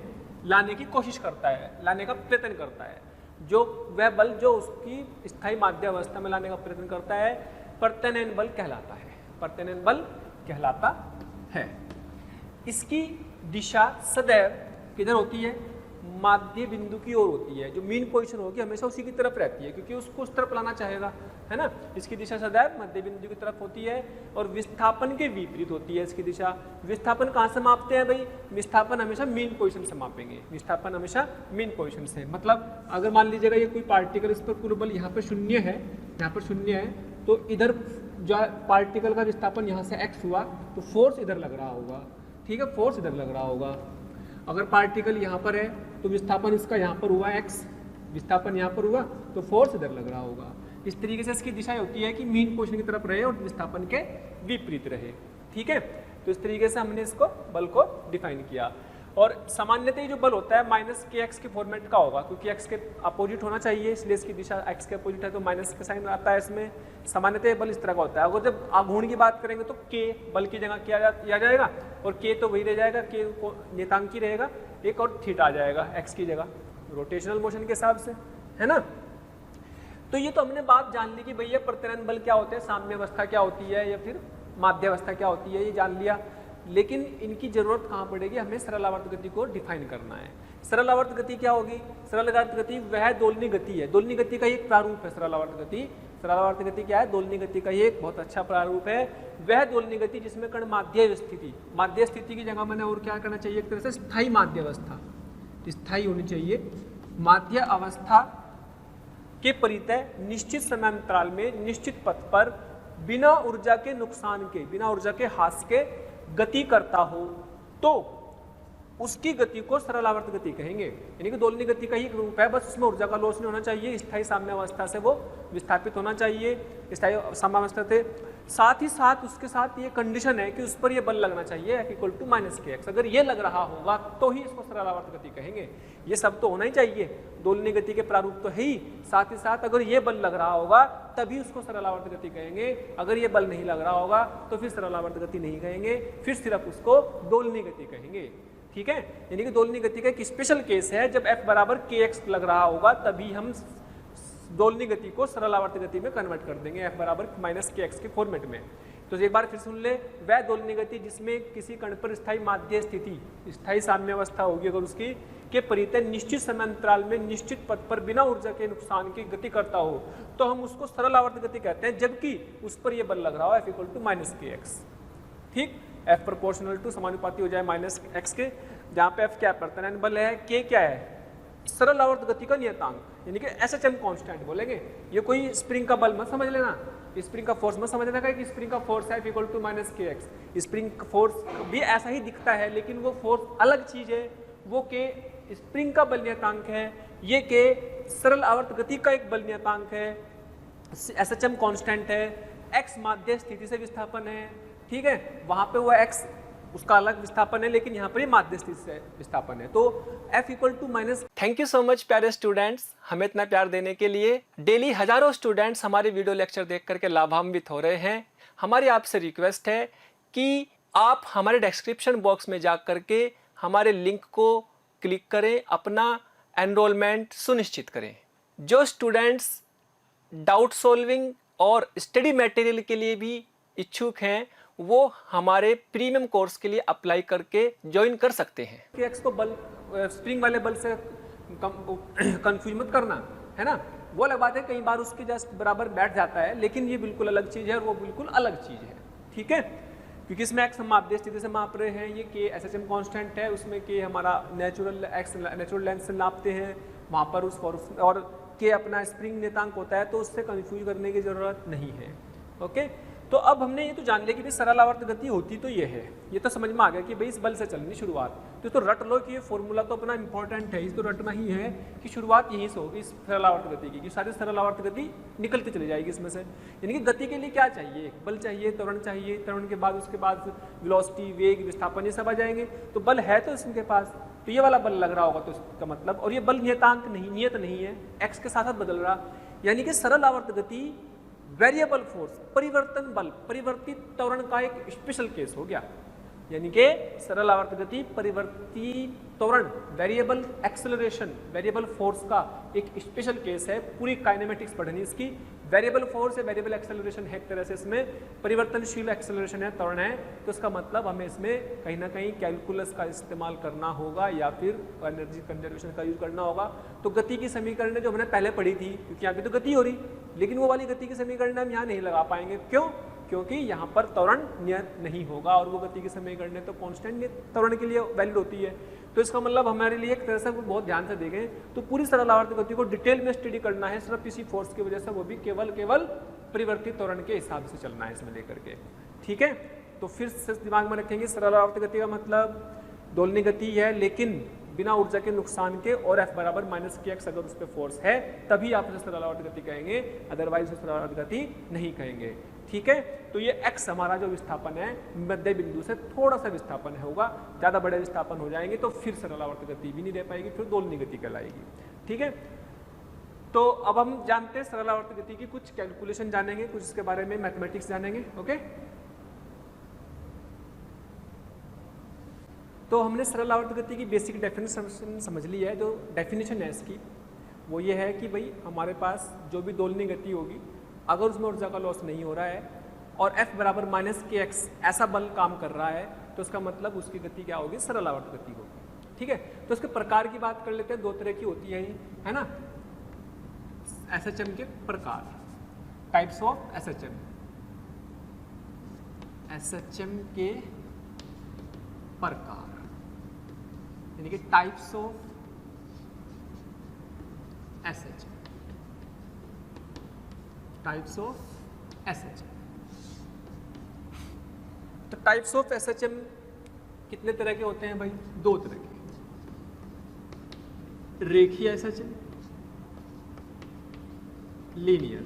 लाने की कोशिश करता है, लाने का प्रयत्न करता है, जो वह बल जो उसकी स्थायी माध्यावस्था में लाने का प्रयत्न करता है प्रत्यानयन बल कहलाता है, प्रत्यानयन बल कहलाता है। इसकी दिशा सदैव किधर होती है, माध्य बिंदु की ओर होती है, जो मीन पोजीशन होगी हमेशा उसी की तरफ रहती है, क्योंकि उसको उस तरफ लाना चाहेगा, है ना। इसकी दिशा सदैव मध्य बिंदु की तरफ होती है और विस्थापन के विपरीत होती है इसकी दिशा। विस्थापन कहाँ से मापते हैं भाई, विस्थापन हमेशा मीन पोजीशन से मापेंगे, विस्थापन हमेशा मीन पोजीशन से। मतलब अगर मान लीजिएगा ये कोई पार्टिकल, इस पर कुल बल यहाँ पर शून्य है, यहाँ पर शून्य है, तो इधर जो पार्टिकल का विस्थापन यहाँ से x हुआ तो फोर्स इधर लग रहा होगा, ठीक है, फोर्स इधर लग रहा होगा। अगर पार्टिकल यहाँ पर है तो विस्थापन इसका यहाँ पर हुआ x, विस्थापन यहाँ पर हुआ तो फोर्स इधर लग रहा होगा। इस तरीके से इसकी दिशा होती है कि मीन पोजीशन की तरफ रहे और विस्थापन के विपरीत रहे, ठीक है। तो इस तरीके से हमने इसको बल को डिफाइन किया। और सामान्यतः जो बल होता है माइनस के एक्स के फॉर्मेट का होगा, क्योंकि एक्स के अपोजिट होना चाहिए, इसलिए इसकी दिशा एक्स के अपोजिट है तो माइनस का साइन आता है इसमें। सामान्यतः बल इस तरह का होता है। अगर जब आघूर्ण की बात करेंगे तो के बल की जगह क्या आ जाएगा, और के तो वही रह जाएगा, के नियतांकी रहेगा, एक और थीटा आ जाएगा एक्स की जगह, रोटेशनल मोशन के हिसाब से, है ना। तो ये तो हमने बात जान ली कि भैया प्रत्यानयन बल क्या होते हैं, साम्यावस्था क्या होती है या फिर माध्यावस्था क्या होती है, ये जान लिया। लेकिन इनकी जरूरत कहाँ पड़ेगी, हमें सरल आवर्त गति को डिफाइन करना है। सरल आवर्त गति क्या होगी, सरल आवर्त गति वह दोलनी गति है, दोलनी गति का एक प्रारूप है सरल आवर्त गति। सरल आवर्त गति क्या है, दोलनी गति का एक बहुत अच्छा प्रारूप है। वह दोलनी गति जिसमें कण माध्य स्थिति, माध्य स्थिति की जगह मैंने और क्या करना चाहिए, एक तरह से स्थायी माध्यावस्था, स्थायी होनी चाहिए। माध्य अवस्था के परितः निश्चित समयांतराल में निश्चित पथ पर बिना ऊर्जा के नुकसान के, बिना ऊर्जा के ह्रास के गति करता हो तो उसकी गति को सरल आवर्त गति कहेंगे। यानी कि दोलनी गति का ही रूप है, बस उसमें ऊर्जा का लॉस नहीं होना चाहिए, स्थायी साम्यावस्था से वो विस्थापित होना चाहिए, स्थायी साम्यावस्था से। साथ ही साथ उसके साथ ये कंडीशन है कि उस पर ये बल लगना चाहिए F = -kx। अगर ये लग रहा होगा तो ही इसको सरल आवर्त गति कहेंगे। ये सब तो होना ही चाहिए, दोलनी गति के प्रारूप तो है ही, साथ ही साथ अगर ये बल लग रहा होगा तभी उसको सरल आवर्त गति कहेंगे। अगर ये बल नहीं लग रहा होगा तो फिर सरल आवर्त गति नहीं कहेंगे, फिर सिर्फ उसको दोलनी गति कहेंगे, ठीक है। यानी कि दोलनी गति का एक स्पेशल केस है, जब F = kx लग रहा होगा तभी हम दोलनी गति को सरल आवर्त गति में कन्वर्ट कर देंगे, F = -kx के फॉर्मेट में। तो एक बार फिर सुन ले, वह दोलनी गति जिसमें किसी कण पर स्थायी माध्य स्थिति, स्थायी साम्यावस्था होगी अगर उसकी, के परितः निश्चित समयांतराल में निश्चित पथ पर बिना ऊर्जा के नुकसान की गति करता हो तो हम उसको सरल आवर्त गति कहते हैं, जबकि उस पर यह बल लग रहा हो F = -kx, ठीक। F प्रोपोर्शनल टू समानुपाती हो जाए -x के, जहाँ पे F क्या प्रत्यानयन बल है, K क्या है सरल आवर्त गति का नियतांक, यानी कि SHM कांस्टेंट बोलेंगे। ये कोई स्प्रिंग का बल मत समझ लेना, स्प्रिंग का फोर्स मत समझ लेना कि स्प्रिंग का फोर्स है F = -kx। स्प्रिंग का फोर्स भी ऐसा ही दिखता है, लेकिन वो फोर्स अलग चीज है, वो K स्प्रिंग का बल नियतांक है, ये K सरल आवर्त गति का एक बल नियतांक है, SHM कांस्टेंट है, x माध्य स्थिति से विस्थापन है, ठीक है, वहां पे वो x उसका अलग विस्थापन है, लेकिन यहाँ पर ये माध्य स्थिति से विस्थापन है। तो F = thank you so much प्यारे स्टूडेंट्स, हमें इतना प्यार देने के लिए। डेली हजारों स्टूडेंट्स हमारे वीडियो लेक्चर देख करके लाभान्वित हो रहे हैं। हमारी आपसे रिक्वेस्ट है कि आप हमारे डिस्क्रिप्शन बॉक्स में जा करके हमारे लिंक को क्लिक करें, अपना एनरोलमेंट सुनिश्चित करें। जो स्टूडेंट्स डाउट सॉल्विंग और स्टडी मटेरियल के लिए भी इच्छुक हैं वो हमारे प्रीमियम कोर्स के लिए अप्लाई करके ज्वाइन कर सकते हैं। कि x को बल स्प्रिंग वाले बल से कंफ्यूज मत करना, है ना। वो अलग बात है, कई बार उसके जस्ट बराबर बैठ जाता है, लेकिन ये बिल्कुल अलग चीज़ है और वो बिल्कुल अलग चीज़ है, ठीक है। क्योंकि इसमें एक्स हम मापदेश स्थिति से माप रहे हैं, ये के एसएचएम कांस्टेंट है, उसमें के हमारा नेचुरल एक्स नेचुरल लेंथ से नापते हैं वहाँ पर उस और के अपना स्प्रिंग नियतांक होता है, तो उससे कंफ्यूज करने की ज़रूरत नहीं है। ओके, तो अब हमने ये तो जान लिया कि भाई सरल आवर्त गति होती तो ये है, ये तो समझ में आ गया कि भाई इस बल से चलनी शुरुआत, तो रट लो कि ये फॉर्मूला तो अपना इंपॉर्टेंट है, इसको रटना ही है कि शुरुआत यहीं से होगी इस सरल आवर्त गति की, कि सारी सरल आवर्त गति निकलती चली जाएगी इसमें से। यानी कि गति के लिए क्या चाहिए, बल चाहिए, त्वरण चाहिए, त्वरण के बाद उसके बाद वेलोसिटी, वेग, विस्थापन, ये सब आ जाएंगे। तो बल है तो इसके पास, तो ये वाला बल लग रहा होगा, तो इसका मतलब, और ये बल नियतांक नहीं, नियत नहीं है, एक्स के साथ बदल रहा, यानी कि सरल आवर्त गति वेरिएबल फोर्स, परिवर्तन बल, परिवर्तित त्वरण का एक स्पेशल केस हो गया। यानी कि सरल आवर्त गति परिवर्तित त्वरण, वेरिएबल एक्सेलरेशन, वेरिएबल फोर्स का एक स्पेशल केस है। पूरी काइनेमेटिक्स पढ़नी इसकी, वेरिएबल फोर्स है, वेरिएबल एक्सेलरेशन है, एक तरह से इसमें परिवर्तनशील एक्सेलरेशन है, त्वरण है, तो इसका मतलब हमें इसमें कहीं ना कहीं कैलकुलस का इस्तेमाल करना होगा या फिर एनर्जी कंजर्वेशन का यूज करना होगा। तो गति की समीकरण जो हमने पहले पढ़ी थी, क्योंकि यहाँ पे तो गति हो रही, लेकिन वो वाली गति की समीकरण हम यहाँ नहीं लगा पाएंगे, क्यों? क्योंकि यहाँ पर त्वरण नियत नहीं होगा, और वो गति की समीकरण तो कांस्टेंट त्वरण के लिए वैलिड होती है। तो इसका मतलब हमारे लिए एक तरह से बहुत ध्यान से देखें तो पूरी सरल आवर्त गति को डिटेल में स्टडी करना है, सिर्फ किसी फोर्स की वजह से, वो भी केवल परिवर्तित त्वरण के हिसाब से चलना है इसमें लेकर के, ठीक है। तो फिर से दिमाग में रखेंगे सरल आवर्त गति का मतलब दोलनी गति है, लेकिन बिना ऊर्जा के नुकसान के, और F बराबर -kx अगर उस पर फोर्स है तभी आप उसे सरल आवर्त गति कहेंगे, अदरवाइज उसे सरल आवर्त गति नहीं कहेंगे, ठीक है। तो ये x हमारा जो विस्थापन है, मध्य बिंदु से थोड़ा सा विस्थापन होगा, ज़्यादा बड़े विस्थापन हो जाएंगे तो फिर सरल आवर्त गति भी नहीं दे पाएगी, फिर दोलनी गति कहलाएगी, ठीक है। तो अब हम जानते हैं सरल आवर्त गति की कुछ कैलकुलेशन जानेंगे, कुछ इसके बारे में मैथमेटिक्स जानेंगे, ओके। तो हमने सरल आवर्त गति की बेसिक डेफिनेशन समझ ली है। जो डेफिनेशन है इसकी वो ये है कि भाई हमारे पास जो भी दोलनी गति होगी, अगर उसमें ऊर्जा का लॉस नहीं हो रहा है और F बराबर -kx ऐसा बल काम कर रहा है, तो उसका मतलब उसकी गति क्या होगी, सरल आवर्त गति होगी, ठीक है। तो इसके प्रकार की बात कर लेते हैं, दो तरह की होती है ना, SHM के प्रकार, टाइप्स ऑफ SHM, SHM के प्रकार, यानी कि types of SHM, types of SHM। तो टाइप्स ऑफ SHM कितने तरह के होते हैं भाई, दो तरह के, रेखीय SHM, लीनियर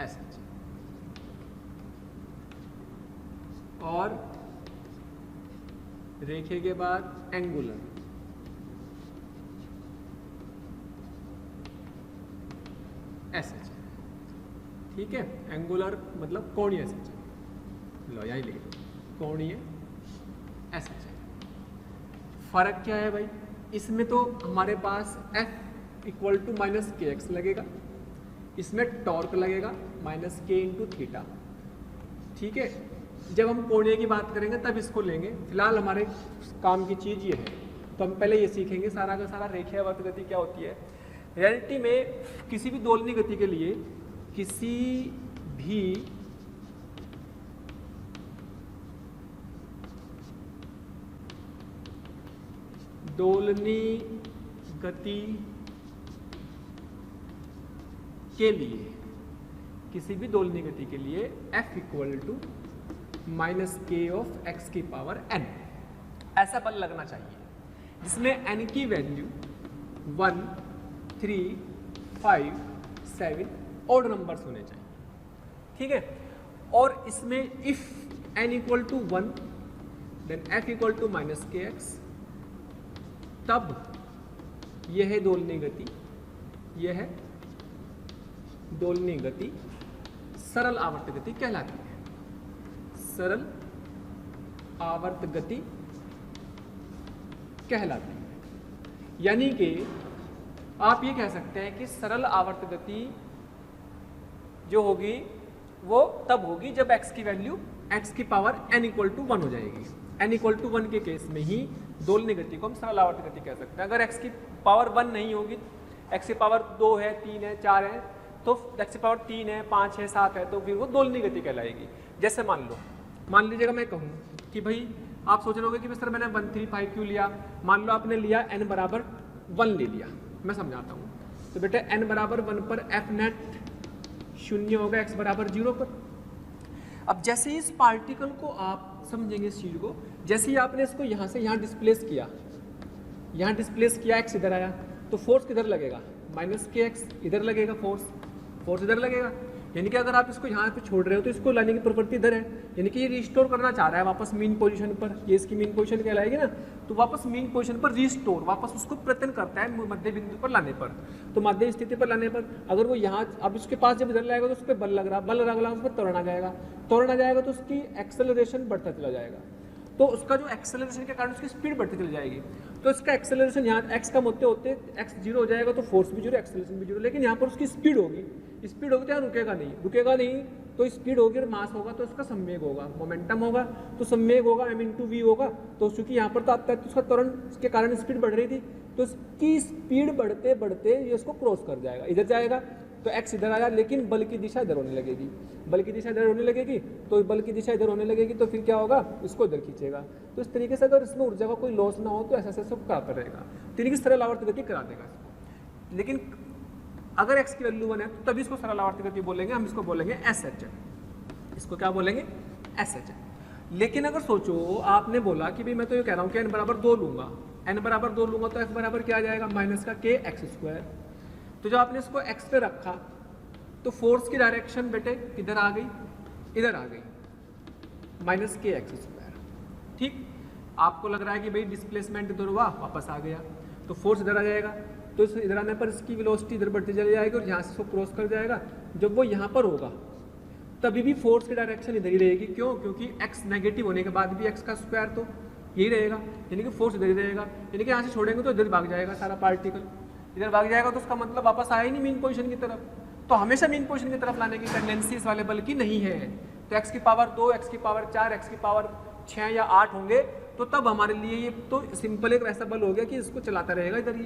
SHM, और रेखीय के बाद एंगुलर SHM, ठीक है। एंगुलर मतलब कोणीय SHM, लो यही लिख लो, कोणीय SHM। फर्क क्या है भाई, इसमें तो हमारे पास F = -kx लगेगा, इसमें टॉर्क लगेगा -k × थीटा, ठीक है। जब हम कोणीय की बात करेंगे तब इसको लेंगे, फिलहाल हमारे काम की चीज़ ये है, तो हम पहले ये सीखेंगे सारा का सारा रेखीय आवर्त गति क्या होती है। रियलिटी में किसी भी दोलनी गति के लिए, किसी भी दोलनी गति के लिए, किसी भी दोलनी गति के लिए F = -k(x⁴n) ऐसा बल लगना चाहिए, जिसमें n की वैल्यू 1, 3, 5, 7 ऑड नंबर्स होने चाहिए, ठीक है। और इसमें if n = 1 then F = -kx, तब यह है दोलनी गति, यह है दोलनी गति सरल आवर्त गति कहलाती है, सरल आवर्त गति कहलाती है। यानी कि आप ये कह सकते हैं कि सरल आवर्त गति जो होगी वो तब होगी जब x की वैल्यू x⁴n = 1 हो जाएगी। n = 1 के केस में ही दोलनी गति को हम सरल आवर्त गति कह सकते हैं। अगर x की पावर 1 नहीं होगी, x की पावर 2 है, 3 है, 4 है, तो x की पावर 3 है, 5 है, 7 है, तो फिर वो दोलनी गति कहलाएगी। जैसे मान लीजिएगा मैं कहूँ कि भाई आप सोच रहे होंगे कि सर मैंने 135 क्यों लिया। मान लो आपने लिया n बराबर 1 ले लिया, मैं समझाता हूँ। तो बेटा n बराबर 1 पर एफ नेट 0 होगा, x बराबर 0 पर। अब जैसे ही इस पार्टिकल को आप समझेंगे इस चीज़ को, जैसे ही आपने इसको यहाँ से यहाँ डिस्प्लेस किया, x इधर आया, तो फोर्स किधर लगेगा, -kx इधर लगेगा, फोर्स इधर लगेगा। यानी कि अगर आप इसको यहाँ पे छोड़ रहे हो तो इसको लाने की प्रवृत्ति इधर है, यानी कि ये रिस्टोर करना चाह रहा है वापस मीन पोजीशन पर। ये इसकी मीन पोजीशन कहलाएगी ना, तो वापस मीन पोजीशन पर रिस्टोर, वापस उसको प्रयत्न करता है मध्य बिंदु पर लाने पर। तो मध्य स्थिति पर लाने पर अगर वो यहाँ अब इसके पास जब इधर लाएगा तो उस पर बल लग रहा उस पर त्वरण आ जाएगा, तो उसकी एक्सेलरेशन बढ़ता चला जाएगा। तो उसका जो एक्सेलरेशन के कारण उसकी स्पीड बढ़ती चली जाएगी। तो इसका एक्सेलरेशन यहाँ x कम होते होते x 0 हो जाएगा, तो फोर्स भी 0, एक्सेलरेशन भी 0, लेकिन यहाँ पर उसकी स्पीड होगी तो यहाँ रुकेगा नहीं, तो स्पीड होगी और मास होगा तो उसका संवेग होगा, मोमेंटम होगा, तो संवेग होगा m/v होगा। तो चूंकि यहाँ पर तो आता है तो उसका त्वरण के कारण स्पीड बढ़ रही थी, तो इसकी स्पीड बढ़ते बढ़ते ये उसको क्रॉस कर जाएगा, इधर जाएगा, तो x इधर आया, लेकिन बल की दिशा इधर होने लगेगी, तो बल की दिशा इधर होने लगेगी, तो फिर क्या होगा, इसको इधर खींचेगा। तो इस तरीके से अगर इसमें ऊर्जा का कोई लॉस ना हो तो ऐसा सब कराता रहेगा, तरीके से सरल आवर्त गति करा देगा इसको। लेकिन अगर x की वैल्यू 1 है तो तभी इसको सरल आवर्त गति बोलेंगे, हम इसको बोलेंगे SH, इसको क्या बोलेंगे, SH। लेकिन अगर सोचो आपने बोला कि भाई मैं तो ये कह रहा हूँ कि n बराबर 2 लूंगा, तो f बराबर क्या आ जाएगा, माइनस का kx²। तो जब आपने इसको x पे रखा तो फोर्स की डायरेक्शन बेटे किधर आ गई, इधर आ गई, -kx²। ठीक, आपको लग रहा है कि भाई डिस्प्लेसमेंट इधर हुआ, वापस आ गया, तो फोर्स इधर आ जाएगा, तो इस इधर आने पर इसकी वेलोसिटी इधर बढ़ती चली जाएगी और यहाँ से इसको क्रॉस कर जाएगा। जब वो यहाँ पर होगा तभी भी फोर्स की डायरेक्शन इधर ही रहेगी। क्यों? क्योंकि x नेगेटिव होने के बाद भी x का स्क्वायर तो यही रहेगा, यानी कि फोर्स इधर ही रहेगा, यानी कि यहाँ से छोड़ेंगे तो इधर भाग जाएगा, सारा पार्टिकल इधर भाग जाएगा, तो उसका मतलब वापस आया ही नहीं मीन पोजीशन की तरफ। तो हमेशा मीन पोजीशन की तरफ लाने की टेंडेंसी इस वाले बल की नहीं है। तो x की पावर 2, x की पावर 4, x की पावर 6 या 8 होंगे तो तब हमारे लिए ये तो सिंपल एक वैसा बल हो गया कि इसको चलाता रहेगा इधर ही।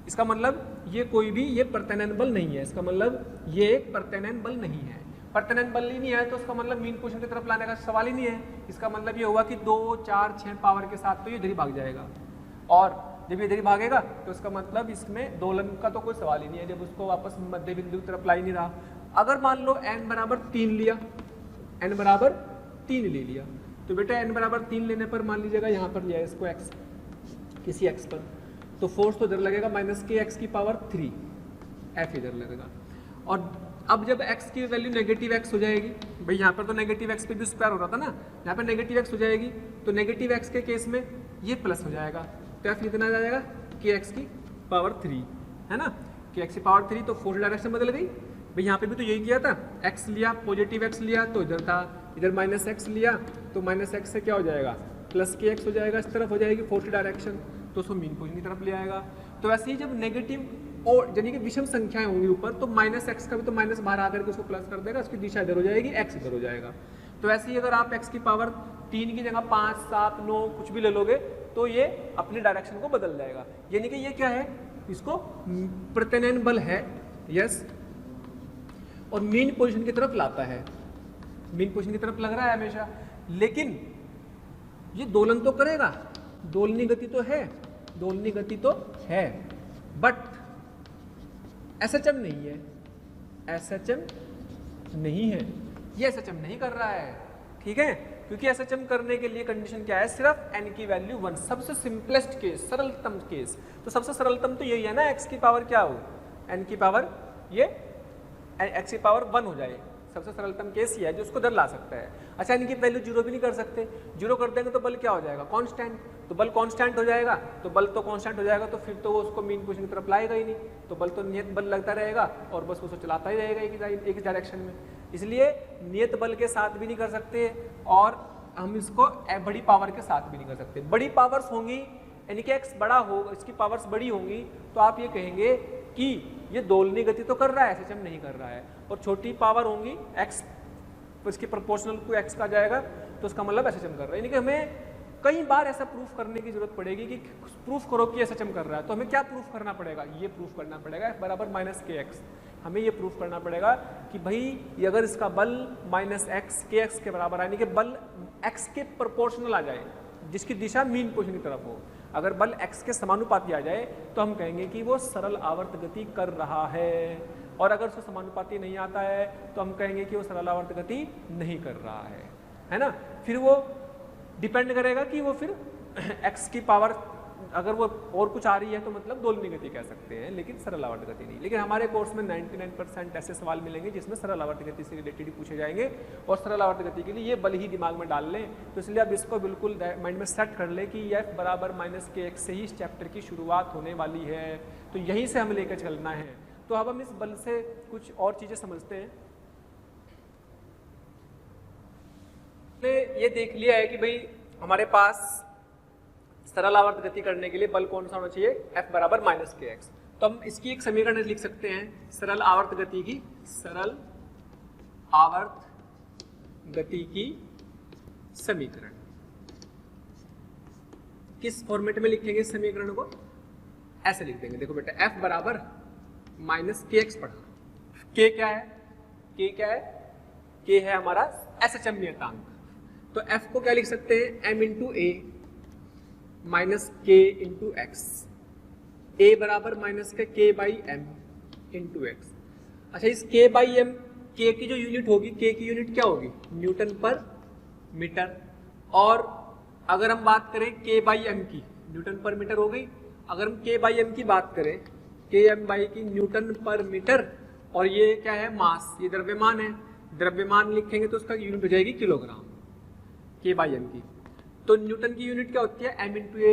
इसका मतलब ये कोई भी ये प्रत्यानयन बल नहीं है, इसका मतलब ये एक प्रत्यानयन बल नहीं है। प्रत्यानयन बल ही नहीं है तो उसका मतलब मीन पोजीशन की तरफ लाने का सवाल ही नहीं है। इसका मतलब ये हुआ कि 2, 4, 6 पावर के साथ तो ये इधर ही भाग जाएगा, और जब ये इधर ही भागेगा तो इसका मतलब इसमें दोलन का तो कोई सवाल ही नहीं है, जब उसको वापस मध्य बिंदु की तरफ ला ही नहीं रहा। अगर मान लो n बराबर 3 लिया, n बराबर 3 ले लिया, तो बेटा n बराबर 3 लेने पर मान लीजिएगा यहाँ पर लिया इसको x, किसी x पर, तो फोर्स तो इधर लगेगा -kx की पावर 3, f इधर लगेगा। और अब जब x की वैल्यू नेगेटिव x हो जाएगी, भाई यहाँ पर तो नेगेटिव x पे भी स्क्वायर हो रहा था ना, यहाँ पर नेगेटिव x हो जाएगी, तो नेगेटिव x के केस में ये प्लस हो जाएगा, तो f कितना आ जाएगा, kx की पावर 3, है ना, kx की पावर 3, तो फोर्स डायरेक्शन बदल गई। भाई यहाँ पे भी तो यही किया था, x लिया, पॉजिटिव x लिया तो इधर था, इधर -x लिया तो -x से क्या हो जाएगा, +kx हो जाएगा, इस तरफ हो जाएगी फोर्स डायरेक्शन, तो उसको मीन पोजीशन की तरफ ले आएगा। तो वैसे ही जब नेगेटिव और यानी कि विषम संख्याएं होंगी ऊपर, तो -x का भी तो माइनस बाहर आकर के उसको प्लस कर देगा, उसकी दिशा इधर हो जाएगी, x इधर हो जाएगा। तो ऐसे ही अगर आप x की पावर 3 की जगह 5, 7, 9 कुछ भी ले लोगे तो ये अपनी डायरेक्शन को बदल जाएगा। यानी कि ये क्या है, इसको प्रत्यानयन बल है, यस, और मीन पोजीशन की तरफ लाता है, मीन पोजीशन की तरफ लग रहा है हमेशा, लेकिन ये दोलन तो करेगा, दोलनी गति तो है, बट SHM नहीं है, SHM नहीं है, ये SHM नहीं कर रहा है, ठीक है, क्योंकि SHM करने के लिए कंडीशन क्या है, सिर्फ n की वैल्यू 1, सबसे सिंपलेस्ट केस, सरलतम केस। तो सबसे सरलतम तो यही है ना, x की पावर क्या हो, n की पावर ये x की पावर 1 हो जाए, सबसे सरलतम केस ये है जो उसको इधर ला सकता है। अच्छा, इनकी वैल्यू 0 भी नहीं कर सकते, 0 कर देंगे तो बल क्या हो जाएगा, कांस्टेंट, तो बल कांस्टेंट हो जाएगा, तो बल तो कांस्टेंट हो जाएगा, तो फिर तो वो उसको मीन पोजीशन की तरफ लाएगा ही नहीं, तो बल तो नियत बल लगता रहेगा और बस उसको चलाता ही रहेगा एक ही डायरेक्शन में। इसलिए नियत बल के साथ भी नहीं कर सकते और हम इसको बड़ी पावर के साथ भी नहीं कर सकते। बड़ी पावर्स होंगी यानी कि x बड़ा हो, इसकी पावर्स बड़ी होंगी, तो आप ये कहेंगे कि ये दोलनी गति तो कर रहा है, SHM नहीं कर रहा है। और छोटी पावर होंगी x, तो इसके प्रोपोर्शनल को x का जाएगा, तो उसका मतलब SHM कर रहा है। यानी कि हमें कई बार ऐसा प्रूफ करने की जरूरत पड़ेगी कि प्रूफ करो कि एसएचएम कर रहा है, तो हमें क्या प्रूफ करना पड़ेगा, ये प्रूफ करना पड़ेगा F बराबर माइनस के एक्स। हमें ये प्रूफ करना पड़ेगा कि भाई ये अगर इसका बल माइनस एक्स के एक्स के बराबर यानी कि बल एक्स के प्रोपोर्शनल आ जाए, जिसकी दिशा मीन पोजीशन की तरफ हो, अगर बल एक्स के समानुपाती आ जाए तो हम कहेंगे कि वो सरल आवर्त गति कर रहा है, और अगर उसको समानुपाती नहीं आता है तो हम कहेंगे कि वो सरल आवर्त गति नहीं कर रहा है ना। फिर वो डिपेंड करेगा कि वो फिर x की पावर अगर वो और कुछ आ रही है तो मतलब दोलनी गति कह सकते हैं, लेकिन सरल आवर्त गति नहीं। लेकिन हमारे कोर्स में 99% ऐसे सवाल मिलेंगे जिसमें सरल आवर्त गति से रिलेटेड ही पूछे जाएंगे, और सरल आवर्त गति के लिए ये बल ही दिमाग में डाल लें। तो इसलिए आप इसको बिल्कुल माइंड में सेट कर लें कि F बराबर माइनस के एक्स से ही इस चैप्टर की शुरुआत होने वाली है, तो यहीं से हमें लेकर चलना है। तो अब हम इस बल से कुछ और चीज़ें समझते हैं। ये देख लिया है कि भाई हमारे पास सरल आवर्त गति करने के लिए बल कौन सा होना चाहिए, F बराबर माइनस के एक्स। तो हम इसकी एक समीकरण लिख सकते हैं, सरल आवर्त गति की, सरल आवर्त गति की समीकरण। किस फॉर्मेट में लिखेंगे इस समीकरण को, ऐसे लिख देंगे। देखो बेटा F बराबर माइनस के एक्स पढ़ा, K क्या है, K क्या है, K है हमारा एसएचएम नियतांक। तो F को क्या लिख सकते हैं, m into A minus K into X, A बराबर minus K k by M into X. अच्छा इस k बाई एम, k की जो यूनिट होगी, k की यूनिट क्या होगी, न्यूटन पर मीटर, और अगर हम बात करें k बाई एम की, न्यूटन पर मीटर हो गई। अगर हम k बाई एम की बात करें, k एम बाई की न्यूटन पर मीटर, और ये क्या है, मास, ये द्रव्यमान है, द्रव्यमान लिखेंगे तो उसका यूनिट हो जाएगी किलोग्राम, k बाई एम की। तो न्यूटन की यूनिट क्या होती है, m इंटू ए,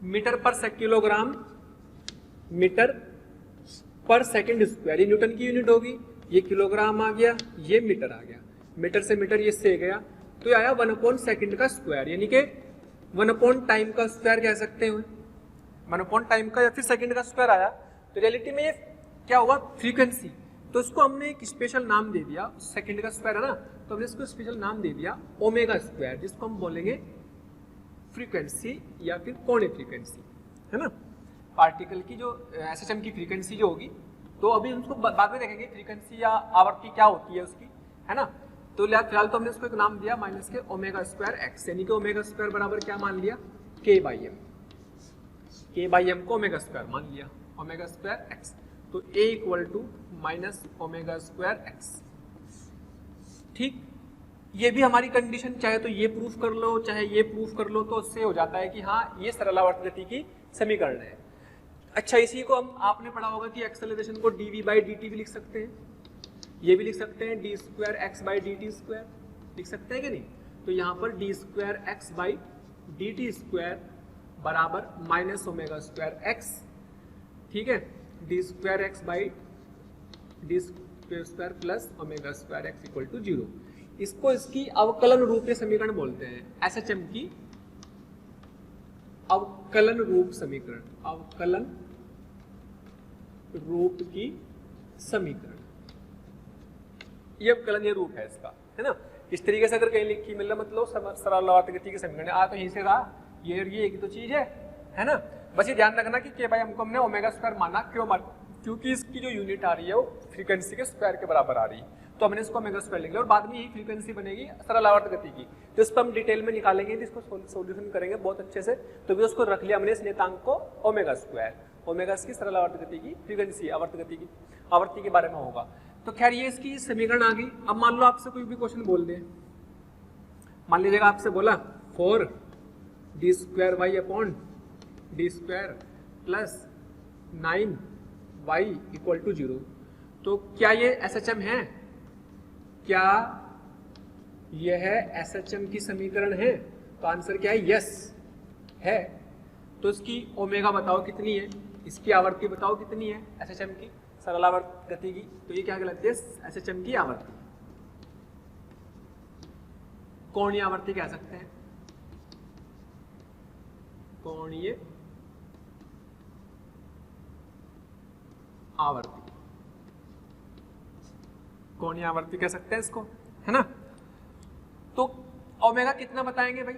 मीटर पर किलोग्राम, मीटर पर सेकंड स्क्वायर, ये न्यूटन की यूनिट होगी, ये किलोग्राम आ गया, ये मीटर आ गया, मीटर से मीटर ये से गया, तो ये आया 1/2 सेकंड का स्क्वायर, यानी कि 1/2 टाइम का स्क्वायर कह सकते हैं, 1/2 टाइम का या फिर सेकंड का स्क्वायर आया। तो रियलिटी में ये क्या हुआ, फ्रीक्वेंसी। तो इसको हमने एक स्पेशल नाम दे दिया, सेकंड का स्क्वायर है ना, तो हमने इसको स्पेशल नाम दे दिया ओमेगा स्क्वायर, जिसको हम बोलेंगे फ्रीक्वेंसी या फिर कोणीय फ्रीक्वेंसी, है ना। पार्टिकल की जो एसएचएम की फ्रीक्वेंसी जो होगी, तो अभी उसको बाद में देखेंगे फ्रीक्वेंसी या आवर्ती क्या होती है उसकी, है ना। तो फिलहाल तो हमने उसको एक नाम दिया माइनस के ओमेगा स्क्वायर एक्स, यानी कि ओमेगा स्क्वायर बराबर क्या मान लिया, K by M, K by M को ओमेगा स्क्वायर मान लिया, ओमेगा स्क्वायर एक्स। तो A equal to minus omega square X. ठीक, ये भी हमारी कंडीशन, चाहे तो ये प्रूफ कर लो चाहे ये प्रूफ कर लो, तो उससे हो जाता है कि हाँ ये सरल आवर्त गति की समीकरण है। अच्छा इसी को हम आपने पढ़ा होगा कि एक्सेलरेशन को dv बाई dt भी लिख सकते हैं, ये भी लिख सकते हैं d square X by dt square, लिख सकते हैं कि नहीं। तो यहाँ पर d square X by dt square बराबर माइनस ओमेगा स्क्वायर एक्स, ठीक है, d square X by D square plus omega square X equal to 0। इसको इसकी अवकलन रूपीय समीकरण बोलते हैं, एसएचएम की अवकलन रूप समीकरण, अवकलन रूप की समीकरण, ये अवकलन ये रूप है इसका, है ना। इस तरीके से अगर कहीं लिखी मतलब सरल आवर्त गति के समीकरण आ तो यहीं से रहा, ये एक तो चीज है ना। बस ये ध्यान रखना कि के बाई हमको हमने ओमेगा स्क्वायर माना, क्यों माना, क्योंकि इसकी जो यूनिट आ रही है वो फ्रीक्वेंसी के स्क्वायर के बराबर आ रही है, तो हमने इसको ओमेगा स्क्वायर लिख लिया, और बाद में यही फ्रीक्वेंसी बनेगी सरल आवर्त गति की। तो इस पर हम डिटेल में निकालेंगे, इसको सॉल्यूशन करेंगे बहुत अच्छे से। तो भी उसको रख लिया हमने इस नियतांक को ओमेगा स्क्वायर, ओमेगा की सरल आवर्त गति की फ्रीक्वेंसी आवर्त गति की आवर्ती के बारे में होगा। तो खैर ये इसकी समीकरण आ गई। अब मान लो आपसे कोई भी क्वेश्चन बोल दे, मान लीजिएगा आपसे बोला 4 D square Y upon D square plus 9 Y equal to 0, तो क्या ये एसएचएम है, क्या यह एसएचएम की समीकरण है। तो आंसर क्या है, यस है। तो इसकी ओमेगा बताओ कितनी है, इसकी आवर्ती बताओ कितनी है एसएचएम की सरल आवर्त गति की। तो ये क्या कहलाती है, एसएचएम की आवर्ती, कोणीय आवर्ती कह सकते हैं, कोणीय आवर्ती, कोणीय आवर्ती कह सकते हैं इसको, है ना। तो ओमेगा कितना बताएंगे भाई,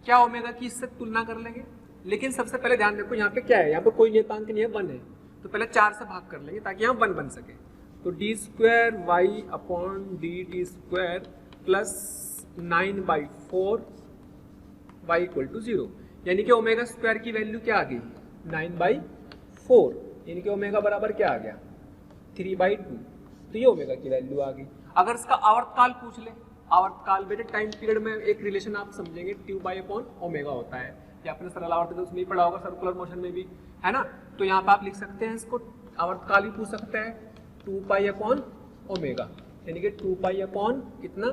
क्या ओमेगा की इससे तुलना कर लेंगे, लेकिन सबसे पहले ध्यान रखो यहाँ पे क्या है, यहाँ पे कोई नियतांक नहीं है, 1 है, तो पहले 4 से भाग कर लेंगे ताकि यहाँ 1 बन सके। तो D square Y upon D square plus 9/4 Y equal to 0, यानी कि ओमेगा स्क्वायर की वैल्यू क्या आ गई 9/4, यानी कि ओमेगा बराबर क्या आ गया 3/2, तो ये ओमेगा की वैल्यू आ गई। अगर इसका आवर्तकाल पूछ ले, आवर्तकाल बेटे टाइम पीरियड में एक रिलेशन आप समझेंगे, T/ओमेगा होता है, या आपने सरल आवर्त तो उसमें ही पढ़ा होगा, सर्कुलर मोशन में भी है ना। तो यहाँ पे आप लिख सकते हैं इसको, आवर्तकाल भी पूछ सकते हैं 2π/ओमेगा, यानी कि 2π कितना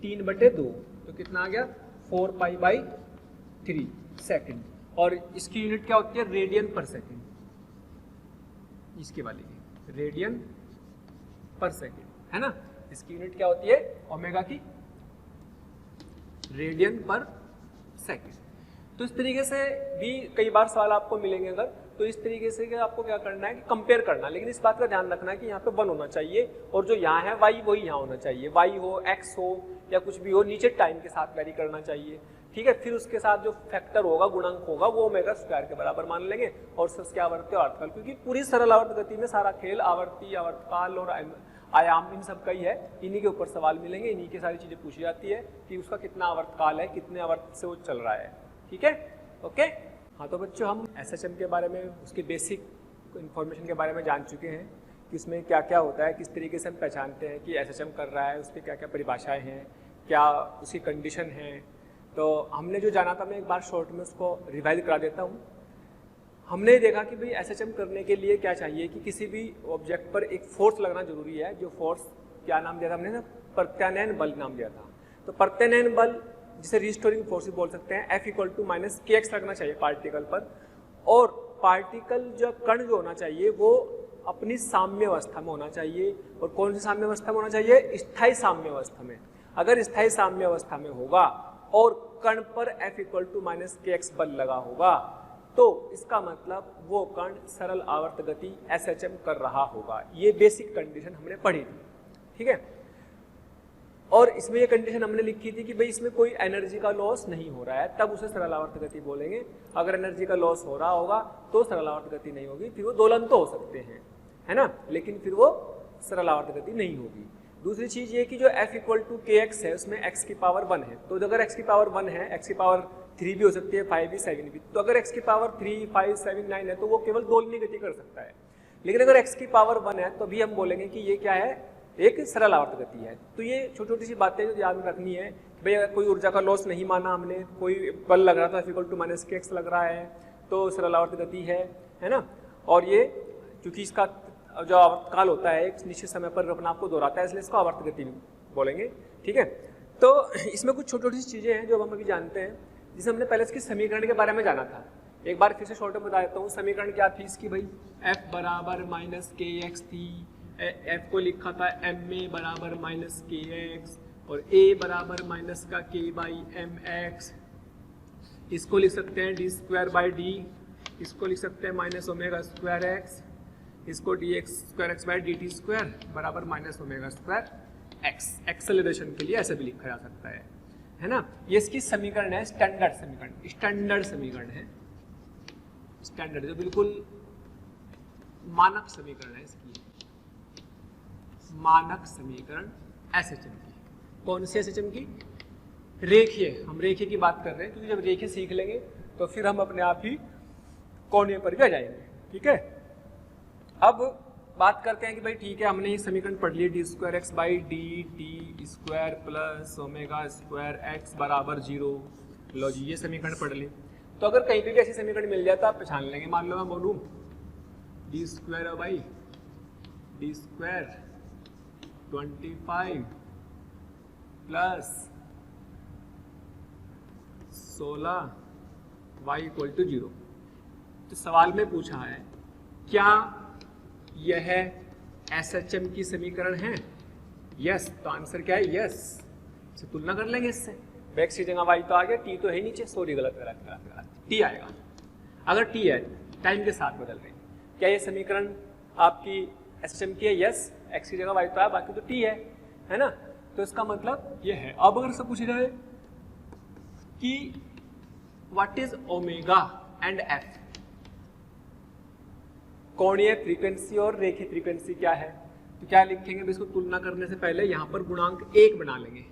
3/2, तो कितना आ गया 4π/3 सेकेंड, और इसकी यूनिट क्या होती है रेडियन पर सेकेंड, इसके वाली की रेडियन पर सेकेंड है ना, इसकी यूनिट क्या होती है ओमेगा की रेडियन पर सेकेंड। तो इस तरीके से भी कई बार सवाल आपको मिलेंगे अगर, तो इस तरीके से कि आपको क्या करना है कि कंपेयर करना, लेकिन इस बात का ध्यान रखना है कि यहाँ पे 1 होना चाहिए और जो यहाँ है y वही यहाँ होना चाहिए, y हो x हो या कुछ भी हो, नीचे टाइम के साथ वेरी करना चाहिए, ठीक है। फिर उसके साथ जो फैक्टर होगा, गुणांक होगा, वो ओमेगा स्क्वायर के बराबर मान लेंगे, और उसके आवर्ती और आवर्तकाल, क्योंकि पूरी सरल आवर्त गति में सारा खेल आवर्ती, आवर्तकाल और आयाम इन सब का ही है, इन्हीं के ऊपर सवाल मिलेंगे, इन्हीं की सारी चीजें पूछी जाती है कि उसका कितना आवर्तकाल है, कितने आवर्त से वो चल रहा है, ठीक है, ओके। हाँ तो बच्चों हम एसएचएम के बारे में, उसकी बेसिक इन्फॉर्मेशन के बारे में जान चुके हैं कि इसमें क्या क्या होता है, किस तरीके से हम पहचानते हैं कि एसएचएम कर रहा है, उसकी क्या क्या परिभाषाएं हैं, क्या उसकी कंडीशन है। तो हमने जो जाना था मैं एक बार शॉर्ट में उसको रिवाइज करा देता हूँ। हमने देखा कि भाई एसएचएम करने के लिए क्या चाहिए कि किसी भी ऑब्जेक्ट पर एक फोर्स लगना जरूरी है, जो फोर्स क्या नाम दिया था हमने ना, प्रत्यानयन बल नाम दिया था। तो प्रत्यानयन बल जिसे रिस्टोरिंग फोर्स भी बोल सकते हैं, F = kx लगना चाहिए पार्टिकल पर, और पार्टिकल जो कण जो होना चाहिए वो अपनी साम्य अवस्था में होना चाहिए। और कौन सी साम्य अवस्था में होना चाहिए, स्थायी साम्य अवस्था में। अगर स्थायी साम्य अवस्था में होगा और कण पर F = kx बल लगा होगा, तो इसका मतलब वो कण सरल आवर्त गति एसएचएम कर रहा होगा। ये बेसिक कंडीशन हमने पढ़ी थी, ठीक है। और इसमें ये कंडीशन हमने लिखी थी कि भाई इसमें कोई एनर्जी का लॉस नहीं हो रहा है, तब उसे सरल आवर्त गति बोलेंगे। अगर एनर्जी का लॉस हो रहा होगा तो सरल आवर्त गति नहीं होगी, फिर वो दोलन तो हो सकते हैं, है ना, लेकिन फिर वो सरल आवर्त गति नहीं होगी। दूसरी चीज ये कि जो F = kx है उसमें x की पावर 1 है, तो अगर x की पावर 1 है, x की पावर 3 भी हो सकती है, 5 भी, 7 भी, तो अगर x की पावर 3, 5, 7, 9 है तो वो केवल दोलनीय गति कर सकता है। लेकिन अगर x की पावर 1 है तो भी हम बोलेंगे कि ये क्या है, एक सरल आवर्त गति है। तो ये छोटी छोटी सी बातें जो याद रखनी है, भाई अगर कोई ऊर्जा का लॉस नहीं माना हमने, कोई बल लग रहा था F = kx लग रहा है तो सरल आवर्त गति है ना। और ये क्योंकि इसका जो आवर्तकाल होता है एक निश्चित समय पर अपने आप को दोहराता है, इसलिए इसको आवर्त गति बोलेंगे, ठीक है। तो इसमें कुछ छोटी छोटी सी चीजें हैं जो हम अभी जानते हैं, जिसे हमने पहले इसके समीकरण के बारे में जाना था। एक बार फिर से शॉर्ट में बता देता हूँ, समीकरण क्या थी इसकी भाई, F = kx थी, F को लिखा था ma = kx, और a = k/mx, इसको लिख सकते हैं d²/d, इसको लिख सकते हैं -ω²x, इसको dx²x/dt² = -ω²x। एक्सेलरेशन के लिए ऐसे भी लिखा जा सकता है ना। ये इसकी समीकरण है, स्टैंडर्ड समीकरण, स्टैंडर्ड समीकरण है, स्टैंडर्ड जो बिल्कुल मानक समीकरण है इसकी, मानक समीकरण एसएचएम की। कौन सी एसएचएम की, रेखीय, हम रेखीय की बात कर रहे हैं, क्योंकि जब रेखीय सीख लेंगे तो फिर हम अपने आप ही कोणीय पर भी आ जाएंगे, ठीक है। अब बात करते हैं कि भाई ठीक है, हमने ये समीकरण पढ़ लिए, d²x/dt² प्लस ω²x = 0। लो जी, ये समीकरण पढ़ लिए। तो अगर कहीं पे भी ऐसी समीकरण मिल जाए तो आप पहचान लेंगे। मान लो मैं बोलूँ d² 25 प्लस 16 y = 0। तो सवाल में पूछा है क्या यह एसएचएम की समीकरण है, यस, तो आंसर क्या है, यस। तो तुलना कर लेंगे इससे, x की जगह y तो आ गया, t तो है नीचे, सॉरी गलत, t आएगा। अगर t है, टाइम के साथ बदल रहे हैं, क्या ये समीकरण आपकी एसएचएम की है, यस, x की जगह y तो है, बाकी तो t है ना। तो इसका मतलब ये है। अब अगर से पूछ रहा है कि what is omega and F? कोणीय फ्रीक्वेंसी और रेखीय फ्रीक्वेंसी क्या है? तो क्या लिखेंगे? इसको तुलना करने से पहले यहाँ पर गुणांक 1 बना लेंगे।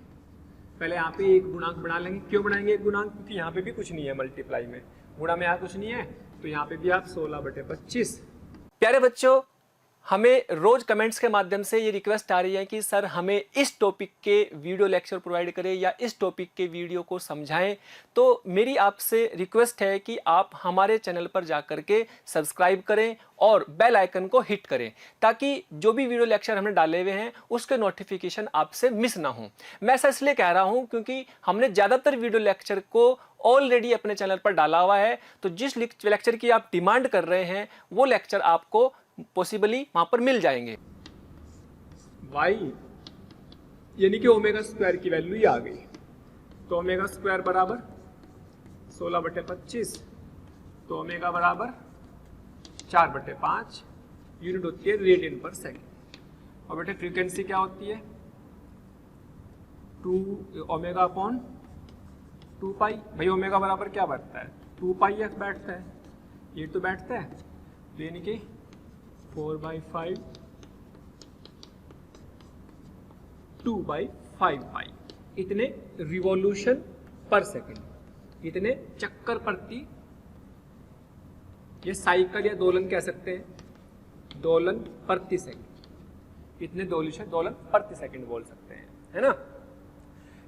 पहले यहाँ पे एक गुणांक बना लेंगे। क्यों बनाएंगे एक गुणांक? क्योंकि यहाँ पे भी कुछ नहीं है मल्टीप्लाई में, गुणा में यहाँ कुछ नहीं है, तो यहाँ पे भी आप 16/25। प्यारे बच्चों, हमें रोज कमेंट्स के माध्यम से ये रिक्वेस्ट आ रही है कि सर हमें इस टॉपिक के वीडियो लेक्चर प्रोवाइड करें या इस टॉपिक के वीडियो को समझाएं। तो मेरी आपसे रिक्वेस्ट है कि आप हमारे चैनल पर जाकर के सब्सक्राइब करें और बेल आइकन को हिट करें, ताकि जो भी वीडियो लेक्चर हमने डाले हुए हैं उसके नोटिफिकेशन आपसे मिस ना हो। मैं ऐसा इसलिए कह रहा हूं क्योंकि हमने ज़्यादातर वीडियो लेक्चर को ऑलरेडी अपने चैनल पर डाला हुआ है, तो जिस लेक्चर की आप डिमांड कर रहे हैं वो लेक्चर आपको पॉसिबली वहां पर मिल जाएंगे। y यानी कि ओमेगा स्क्वायर की वैल्यू ही आ गई, तो ओमेगा स्क्वायर बराबर 16/25, तो ओमेगा बराबर 4/5, यूनिट होती है रेडियन पर सेकेंड। और बेटे फ्रीक्वेंसी क्या होती है? 2 ओमेगा अपॉन 2 पाई। भाई ओमेगा बराबर क्या बैठता है? 2 पाई एक्स बैठता है, ये तो बैठता है, तो यानी कि 4/5 2/5 पाई, इतने रिवॉल्यूशन पर सेकेंड, इतने चक्कर प्रति, ये साइकिल या दोलन कह सकते हैं, दोलन प्रति सेकेंड, इतने दोलन प्रति सेकेंड बोल सकते हैं, है ना।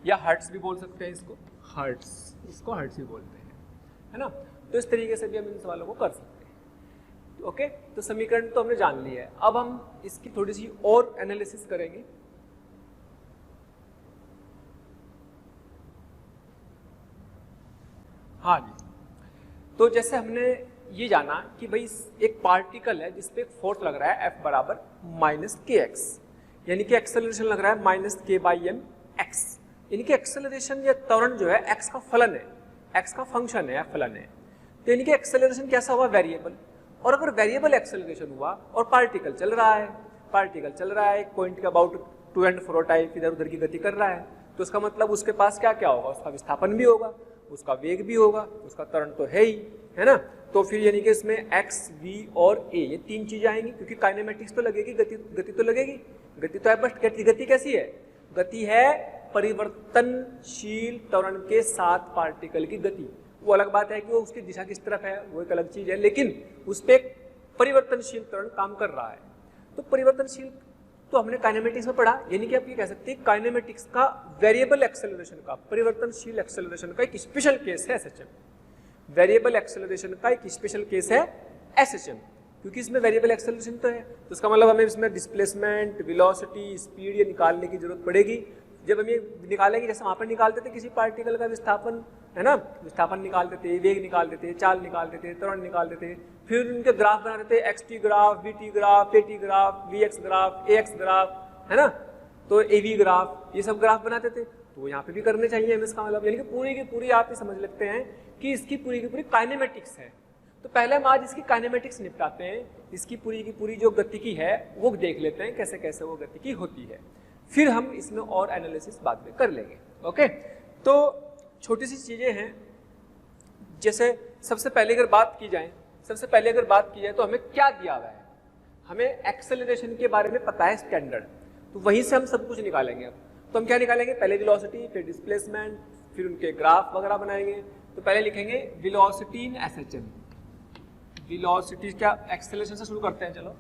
या हर्ट्स भी बोल सकते हैं इसको, हर्ट्स, इसको हर्ट्स भी बोलते हैं, है ना। तो इस तरीके से भी हम इन सवालों को कर सकते हैं। ओके, तो समीकरण तो हमने जान लिया है। अब हम इसकी थोड़ी सी और एनालिसिस करेंगे। हाँ जी, तो जैसे हमने ये जाना कि भाई एक पार्टिकल है जिसपे एक फोर्स लग रहा है F बराबर -kx, यानी कि एक्सेलरेशन लग रहा है -k/m(x), यानी कि एक्सेलरेशन या त्वरण जो है x का फलन है, x का फंक्शन है, फलन है। तो यानी कि एक्सेलरेशन कैसा हुआ? वेरिएबल। और अगर वेरिएबल एक्सेलरेशन हुआ और पार्टिकल चल रहा है, एक पॉइंट के about to and fro type इधर उधर की गति कर रहा है, तो उसका मतलब उसके पास क्या क्या होगा? उसका विस्थापन भी होगा, उसका वेग भी होगा, उसका त्वरण तो है ही, है ना। तो फिर यानी कि इसमें x, v और a ये 3 चीजें आएंगी, क्योंकि काइनेमेटिक्स तो लगेगी, गति तो लगेगी। गति तो है, बस गति कैसी है? गति है परिवर्तनशील त्वरण के साथ पार्टिकल की गति। वो अलग बात है कि वो उसकी दिशा किस तरफ है, वो एक अलग चीज है, लेकिन उस पर एक परिवर्तनशील त्वरण काम कर रहा है। तो परिवर्तनशील तो हमने काइनेमेटिक्स में पढ़ा, यानी कि आप ये कह सकते हैं काइनेमेटिक्स का वेरिएबल एक्सेलरेशन का, परिवर्तनशील एक्सेलरेशन का एक स्पेशल केस है एसएचएम। वेरिएबल एक्सेलरेशन का एक स्पेशल केस है एसएचएम, क्योंकि इसमें वेरिएबल एक्सेलरेशन तो है, तो इसका मतलब हमें इसमें डिस्प्लेसमेंट, वेलोसिटी, स्पीड ये निकालने की जरूरत पड़ेगी। जब हम ये निकालेंगे, जैसे वहाँ पर निकालते थे किसी पार्टिकल का विस्थापन, है ना, विस्थापन निकालते थे, वेग निकालते थे, चाल निकालते थे, त्वरण निकालते थे, फिर उनके ग्राफ बनाते थे, XT graph, VT graph, AT graph, VX graph, AX graph, है ना, तो एवी ग्राफ, ये सब ग्राफ बनाते थे। तो यहाँ पे भी करने चाहिए हमें, इसका मतलब यानी कि पूरी की पूरी आप ये समझ लेते हैं कि इसकी पूरी की पूरी काइनेमेटिक्स है। तो पहले हम आज इसकी काइनेमेटिक्स निपटाते हैं, इसकी पूरी की पूरी जो गतिकी है वो देख लेते हैं, कैसे कैसे वो गतिकी होती है, फिर हम इसमें और एनालिसिस बाद में कर लेंगे। ओके, तो छोटी सी चीजें हैं, जैसे सबसे पहले अगर बात की जाए तो हमें क्या दिया हुआ है? हमें एक्सेलरेशन के बारे में पता है स्टैंडर्ड, तो वहीं से हम सब कुछ निकालेंगे। अब तो हम क्या निकालेंगे? पहले वेलोसिटी, फिर डिस्प्लेसमेंट, फिर उनके ग्राफ वगैरह बनाएंगे। तो पहले लिखेंगे वेलोसिटी इन एसएचएम। वेलोसिटी क्या, एक्सेलरेशन से शुरू करते हैं।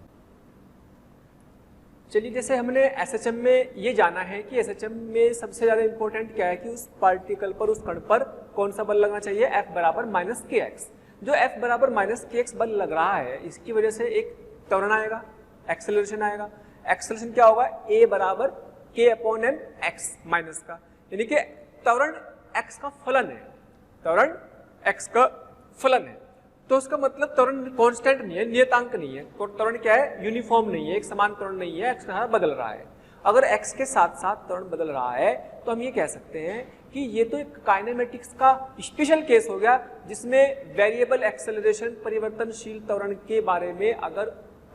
चलिए, जैसे हमने एसएचएम में ये जाना है कि एसएचएम में सबसे ज्यादा इंपॉर्टेंट क्या है कि उस पार्टिकल पर, उस कण पर कौन सा बल लगना चाहिए? F बराबर -kx। जो F बराबर -kx बल लग रहा है, इसकी वजह से एक त्वरण आएगा, एक्सेलरेशन आएगा। एक्सेलरेशन क्या होगा? A बराबर k/m x माइनस का, यानी कि त्वरण x का फलन है, त्वरण x का फलन है। तो उसका मतलब त्वरण कांस्टेंट नहीं है, नियतांक नहीं है। तो त्वरण क्या है? यूनिफॉर्म नहीं है, एक समान त्वरण नहीं है, x का बदल रहा है। अगर x के साथ साथ त्वरण बदल रहा है तो हम ये कह सकते हैं कि ये तो एक काइनेमेटिक्स का स्पेशल केस हो गया, जिसमें वेरिएबल एक्सेलरेशन, परिवर्तनशील त्वरण के बारे में अगर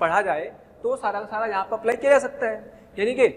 पढ़ा जाए तो सारा का सारा यहाँ पर अप्लाई किया जा सकता है। यानी कि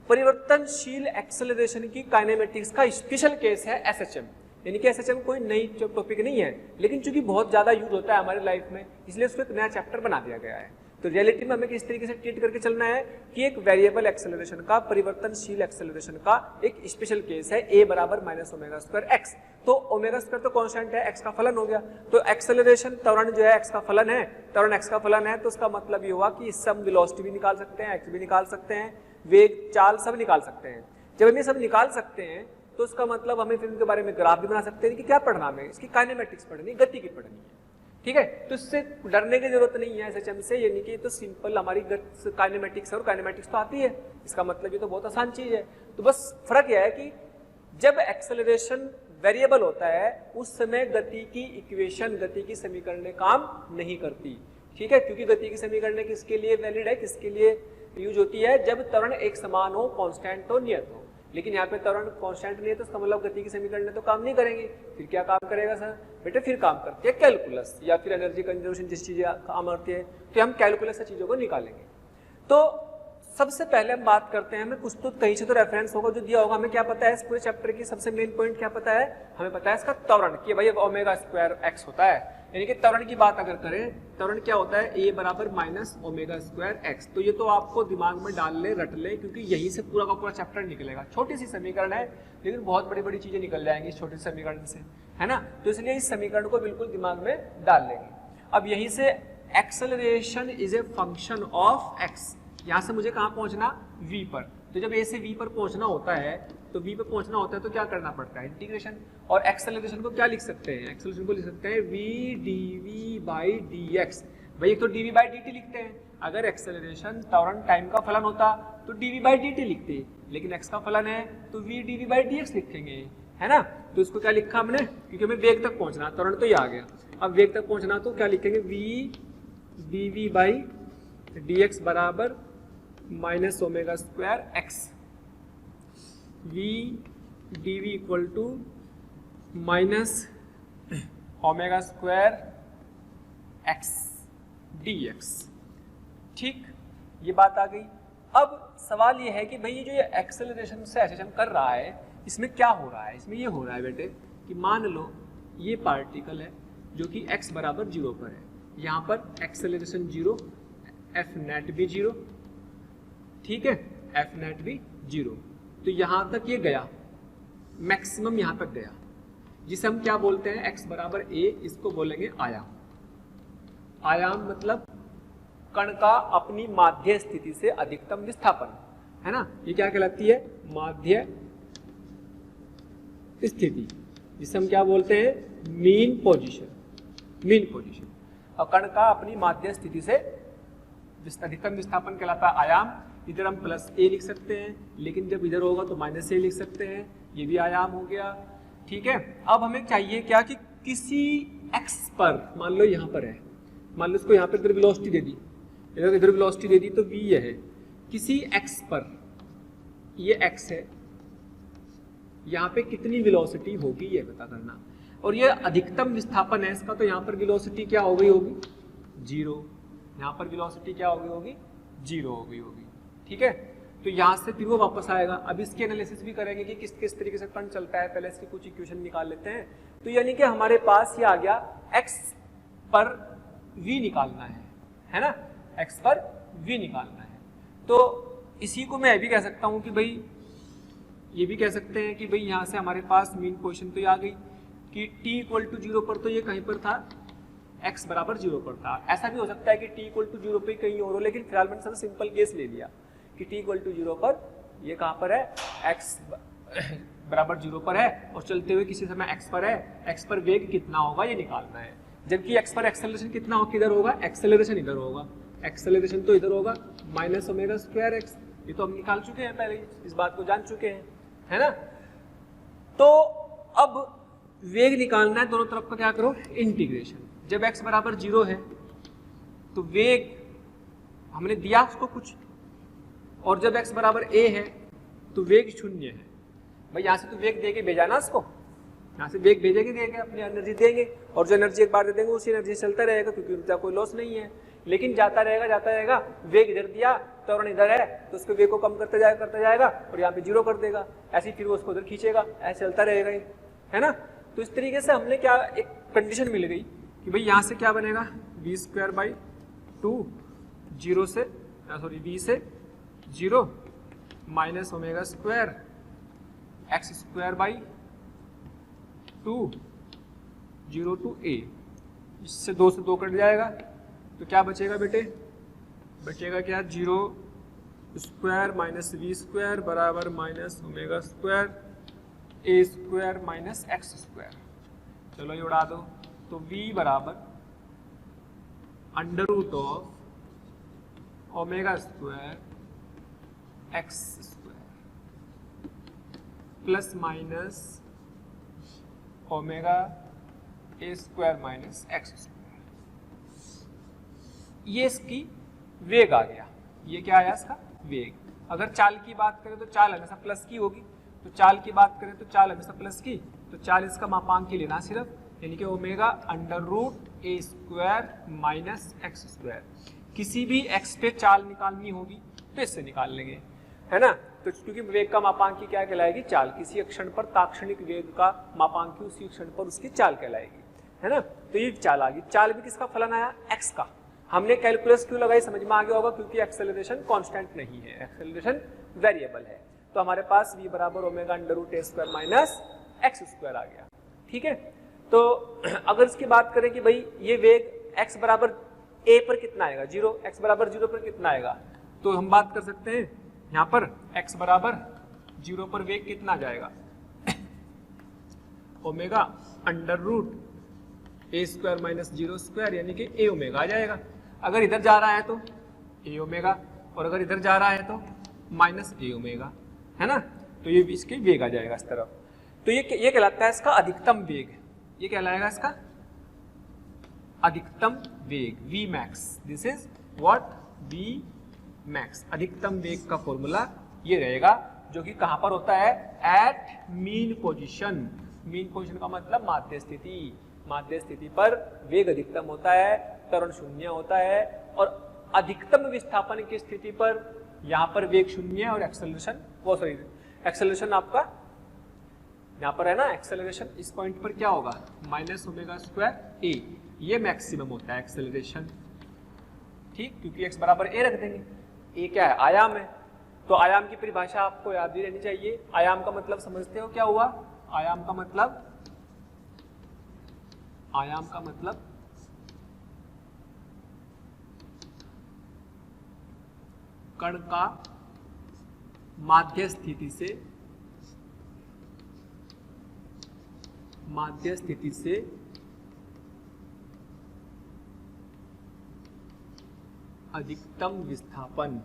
परिवर्तनशील एक्सेलरेशन की काइनेमेटिक्स का स्पेशल केस है एसएचएम। यानी कि एसएचएम कोई नई टॉपिक नहीं है, लेकिन चूंकि बहुत ज़्यादा यूज होता है हमारी लाइफ में, इसलिए उसको एक नया चैप्टर बना दिया गया है। तो रियलिटी में हमें किस तरीके से ट्रीट करके चलना है कि एक वेरिएबल एक्सेलरेशन का, परिवर्तनशील एक्सेलरेशन का एक स्पेशल केस है a बराबर माइनस ओमेगा स्क्वायर एक्स। तो ओमेगा स्क्वायर तो कांस्टेंट है, एक्स का फलन हो गया, तो एक्सेलरेशन त्वरण जो है एक्स का फलन है, त्वरण एक्स का फलन है, तो उसका मतलब ये हुआ कि इससे हम वेलोसिटी भी निकाल सकते हैं, एक्स भी निकाल सकते हैं, वेग, चाल सब निकाल सकते हैं। जब हम ये सब निकाल सकते हैं तो उसका मतलब हमें फिर इनके बारे में ग्राफ भी बना सकते हैं कि क्या पढ़ना हमें, इसकी काइनेमेटिक्स पढ़नी है, गति की पढ़नी है, ठीक है। तो इससे डरने की जरूरत नहीं है एसएचएम से, यानी कि तो सिंपल हमारी काइनेमेटिक्स, और काइनेमेटिक्स तो आती है, इसका मतलब ये तो बहुत आसान चीज है। तो बस फर्क यह है कि जब एक्सेलरेशन वेरिएबल होता है उस समय गति की इक्वेशन, गति की समीकरण काम नहीं करती, ठीक है, क्योंकि गति की समीकरण किसके लिए वैलिड है, किसके लिए यूज होती है, जब त्वरण एक समान हो, कांस्टेंट हो, नियत हो। लेकिन यहाँ पे त्वरण कांस्टेंट नहीं है तो इसका मतलब गति की समीकरण तो काम नहीं करेंगे। फिर क्या काम करेगा सर? बेटे फिर काम करती है कैलकुलस, या फिर एनर्जी कंजर्वेशन, जिस चीजें काम आती है तो हम कैलकुलस से चीजों को निकालेंगे। तो सबसे पहले हम बात करते हैं, हमें कुछ तो कहीं से तो रेफरेंस होगा जो दिया होगा, हमें क्या पता है इस पूरे चैप्टर की सबसे मेन पॉइंट क्या पता है, हमें पता है इसका त्वरण, कि भाई ओमेगा स्क्वायर एक्स होता है, यानी कि त्वरण की बात अगर करें, त्वरण क्या होता है, a बराबर माइनस ओमेगा स्क्वायर एक्स। तो ये तो आपको दिमाग में डाल ले, रट ले, क्योंकि यहीं से पूरा का पूरा चैप्टर निकलेगा। छोटी सी समीकरण है लेकिन बहुत बड़ी बड़ी चीजें निकल जाएंगी इस छोटे समीकरण से, है ना। तो इसलिए इस समीकरण को बिल्कुल दिमाग में डाल लेंगे। अब यहीं से acceleration is a function of x, यहाँ से मुझे कहाँ पहुंचना, v पर। तो जब a से v पर पहुंचना होता है, तो v पर पहुंचना होता है तो क्या करना पड़ता है, इंटीग्रेशन। और एक्सेलरेशन को क्या लिख सकते हैं, एक्सेलरेशन को लिख सकते हैं v dv बाई dx। भाई एक तो dv बाई dt लिखते हैं, अगर एक्सेलरेशन त्वरण टाइम का फलन होता तो dv बाई dt लिखते, लेकिन x का फलन है तो v dv बाई dx लिखेंगे, है ना। तो इसको क्या लिखा हमने, क्योंकि हमें वेग तक पहुंचना, त्वरण तो ये आ गया, अब वेग तक पहुंचना तो क्या लिखेंगे, v dv बाई dx बराबर minus omega square X, v dv equal to minus omega square X dx, ठीक, ये बात आ गई। अब सवाल ये है कि भाई ये जो ये एक्सेलरेशन से एसएचएम कर रहा है, इसमें क्या हो रहा है, इसमें ये हो रहा है बेटे कि मान लो ये पार्टिकल है जो कि x बराबर 0 पर है, यहाँ पर एक्सेलरेशन 0, एफ नेट भी 0, ठीक है, एफ नेट भी 0। तो यहां तक ये गया, मैक्सिमम यहां तक गया, जिसे हम क्या बोलते हैं, x बराबर a, इसको बोलेंगे आयाम। आयाम मतलब कण का अपनी माध्य स्थिति से अधिकतम विस्थापन, है ना, ये क्या कहलाती है, माध्य स्थिति, जिसे हम क्या बोलते हैं, मीन पोजीशन, मीन पोजीशन। और कण का अपनी माध्य स्थिति से अधिकतम विस्थापन कहलाता है आयाम। इधर हम प्लस a लिख सकते हैं, लेकिन जब इधर होगा तो माइनस a लिख सकते हैं, ये भी आयाम हो गया, ठीक है। अब हमें चाहिए क्या कि किसी x पर, मान लो यहाँ पर है, मान लो इसको यहाँ पर इधर वेलोसिटी दे दी, इधर वेलोसिटी दे दी, तो v ये है, किसी x पर, ये x है, यहाँ पे कितनी वेलोसिटी होगी ये पता करना। और ये अधिकतम विस्थापन है इसका, तो यहाँ पर वेलोसिटी क्या हो गई होगी, 0, यहाँ पर वेलोसिटी क्या हो गई होगी, 0 हो गई होगी, ठीक है। तो यहाँ से फिर वो वापस आएगा। अब इसके एनालिसिस भी करेंगे कि किस किस तरीके से कण चलता है, पहले इसकी कुछ इक्वेशन निकाल लेते हैं। तो यानी कि हमारे पास ये आ गया x पर v निकालना है ना, x पर v निकालना है। तो इसी को मैं भी कह सकता हूँ कि भाई, ये भी कह सकते हैं कि भाई यहाँ से हमारे पास मीन पोजीशन तो ये आ गई कि t इक्वल टू 0 पर तो ये कहीं पर था, x बराबर 0 पर था। ऐसा भी हो सकता है कि t इक्वल टू 0 पे कहीं और हो, लेकिन फिलहाल मैंने सबसे सिंपल केस ले लिया कि t इक्वल टू 0 पर ये कहाँ पर है, x बराबर 0 पर है, और चलते हुए किसी समय x पर है, x पर वेग कितना होगा ये निकालना है। जबकि x पर एक्सेलरेशन कितना हो, किधर होगा, एक्सेलरेशन इधर होगा, एक्सेलरेशन तो इधर होगा माइनस ओमेगा स्क्वायर एक्स, ये तो हम निकाल चुके हैं पहले, इस बात को जान चुके हैं, है ना। तो अब वेग निकालना है, दोनों तरफ का क्या करो, इंटीग्रेशन। जब x बराबर 0 है तो वेग हमने दिया उसको कुछ, और जब x बराबर a है तो वेग 0 है। भाई यहाँ से तो वेग देके भेजा ना उसको, यहाँ से वेग भेजेंगे, देंगे अपनी एनर्जी देंगे, और जो एनर्जी एक बार दे देंगे उसी एनर्जी चलता रहेगा, क्योंकि ऊर्जा कोई लॉस नहीं है, लेकिन जाता रहेगा। वेग इधर दिया, त्वरण इधर है, तो उसके वेग को कम करते जाएगा और यहाँ पे 0 कर देगा, ऐसे ही फिर वो उसको उधर खींचेगा, ऐसे चलता रहेगा, है ना। तो इस तरीके से हमने क्या एक कंडीशन मिल गई कि भाई यहाँ से क्या बनेगा v स्क्वायर बाई 2 0 से सॉरी v से 0 minus omega square X square by 2 0 to a। इससे 2 से 2 कट जाएगा तो क्या बचेगा बेटे, बचेगा क्या 0 स्क्वायर माइनस वी स्क्वायर बराबर minus omega square A square minus X square. चलो ये उड़ा दो, तो v बराबर under root of omega square X square plus minus omega A square minus X square. ये इसकी वेग आ गया, ये क्या आया इसका वेग। अगर चाल की बात करें तो चाल हमेशा प्लस की होगी, तो चाल की बात करें तो चाल हमेशा प्लस की, तो चाल इसका मापांक ही लेना सिर्फ, यानी कि omega under root A square minus X square. किसी भी एक्स पे चाल निकालनी होगी तो इससे निकाल लेंगे, है ना। तो क्योंकि वेग का मापांक की क्या कहलाएगी चाल, किसी एक क्षण पर ताक्षणिक वेग का मापांक की उसी क्षण पर उसकी चाल कहलाएगी, है ना। तो ये चाल आ गई। चाल भी किसका फलन आया, एक्स का। हमने कैलकुलस क्यों लगाई समझ में आ गया होगा, क्योंकि एक्सेलरेशन कांस्टेंट नहीं है, एक्सेलरेशन वेरिएबल है। तो हमारे पास v बराबर omega under root A square minus X square आ गया, ठीक है। तो अगर इसकी बात करें कि भाई ये वेग x बराबर a पर कितना आएगा 0, x बराबर 0 पर कितना आएगा, तो हम बात कर सकते हैं यहाँ पर x बराबर 0 पर वेग कितना जाएगा omega under root A square minus 0 square, यानी कि a ओमेगा आ जाएगा। अगर इधर जा रहा है तो a ओमेगा, और अगर इधर जा रहा है तो माइनस a ओमेगा, है ना। तो ये इसके वेग आ जाएगा इस तरफ। तो ये कहलाता है इसका अधिकतम वेग, ये कहलाएगा इसका अधिकतम वेग v max. This is what v max. अधिकतम वेग का फॉर्मूला ये रहेगा, जो कि कहां पर होता है at mean position. Mean position का मतलब माध्य स्थिति। माध्य स्थिति पर वेग अधिकतम होता है, त्वरण शून्य होता है, और अधिकतम विस्थापन की स्थिति पर यहाँ पर वेग शून्य और एक्सेलरेशन वो सॉरी एक्सेलरेशन आपका यहाँ पर है ना, एक्सेलरेशन इस पॉइंट पर क्या होगा माइनस ओमेगा स्क्वायर ए। ये मैक्सिमम होता है एक्सेलरेशन, ठीक, क्योंकि x बराबर a रख देंगे। a क्या है आयाम है, तो आयाम की परिभाषा आपको याद ही रहनी चाहिए। आयाम का मतलब समझते हो क्या हुआ, आयाम का मतलब कण का माध्य स्थिति से अधिकतम विस्थापन,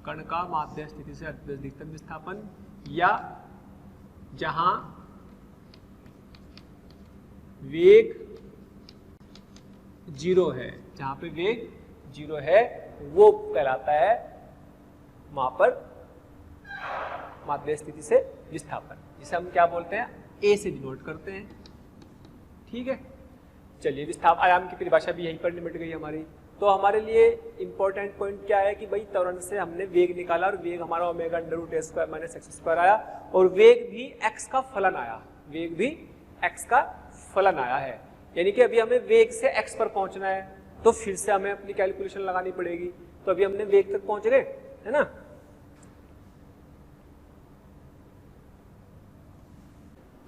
कण का माध्य स्थिति से अधिकतम विस्थापन, या जहां वेग 0 है, जहां पे वेग 0 है वो कहलाता है वहां पर माध्य स्थिति से विस्थापन, जिसे हम क्या बोलते हैं a से डिनोट करते हैं, ठीक है। चलिए विस्थापन आयाम की परिभाषा भी यहीं पर निमट गई हमारी। तो हमारे लिए इंपॉर्टेंट पॉइंट क्या है कि भाई त्वरण से हमने वेग निकाला, और वेग हमारा omega under root A square minus X square आया, और वेग भी x का फलन आया, वेग भी x का फलन आया है। यानी कि अभी हमें वेग से x पर पहुंचना है, तो फिर से हमें अपनी कैलकुलेशन लगानी पड़ेगी। तो अभी हमने वेग तक पहुंच गए, है ना।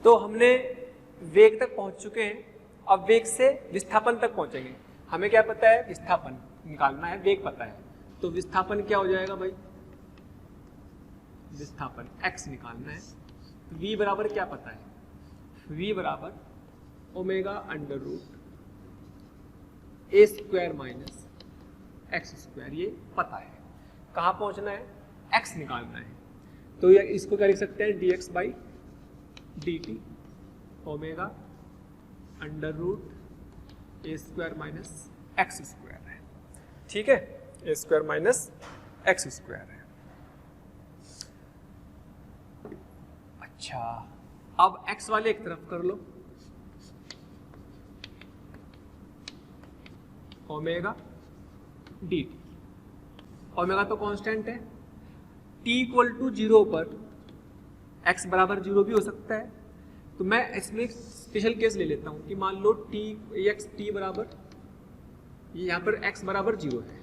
तो हमने वेग तक पहुंच चुके हैं, अब वेग से विस्थापन तक पहुंचेंगे। हमें क्या पता है विस्थापन निकालना है, वेग पता है, तो विस्थापन क्या हो जाएगा भाई, विस्थापन x निकालना है। तो v बराबर क्या पता है, v बराबर omega under root A square minus X square, ये पता है। कहाँ पहुंचना है, x निकालना है। तो ये इसको क्या लिख सकते हैं dx by dt omega under root A square minus X square है, ठीक है, A square minus X square है। अच्छा, अब x वाले एक तरफ कर लो, ओमेगा डी टी। ओमेगा तो कांस्टेंट है, t इक्वल टू 0 पर x बराबर 0 भी हो सकता है, तो मैं इसमें एक स्पेशल केस ले लेता हूँ कि मान लो टी बराबर, यहाँ पर x बराबर 0 है।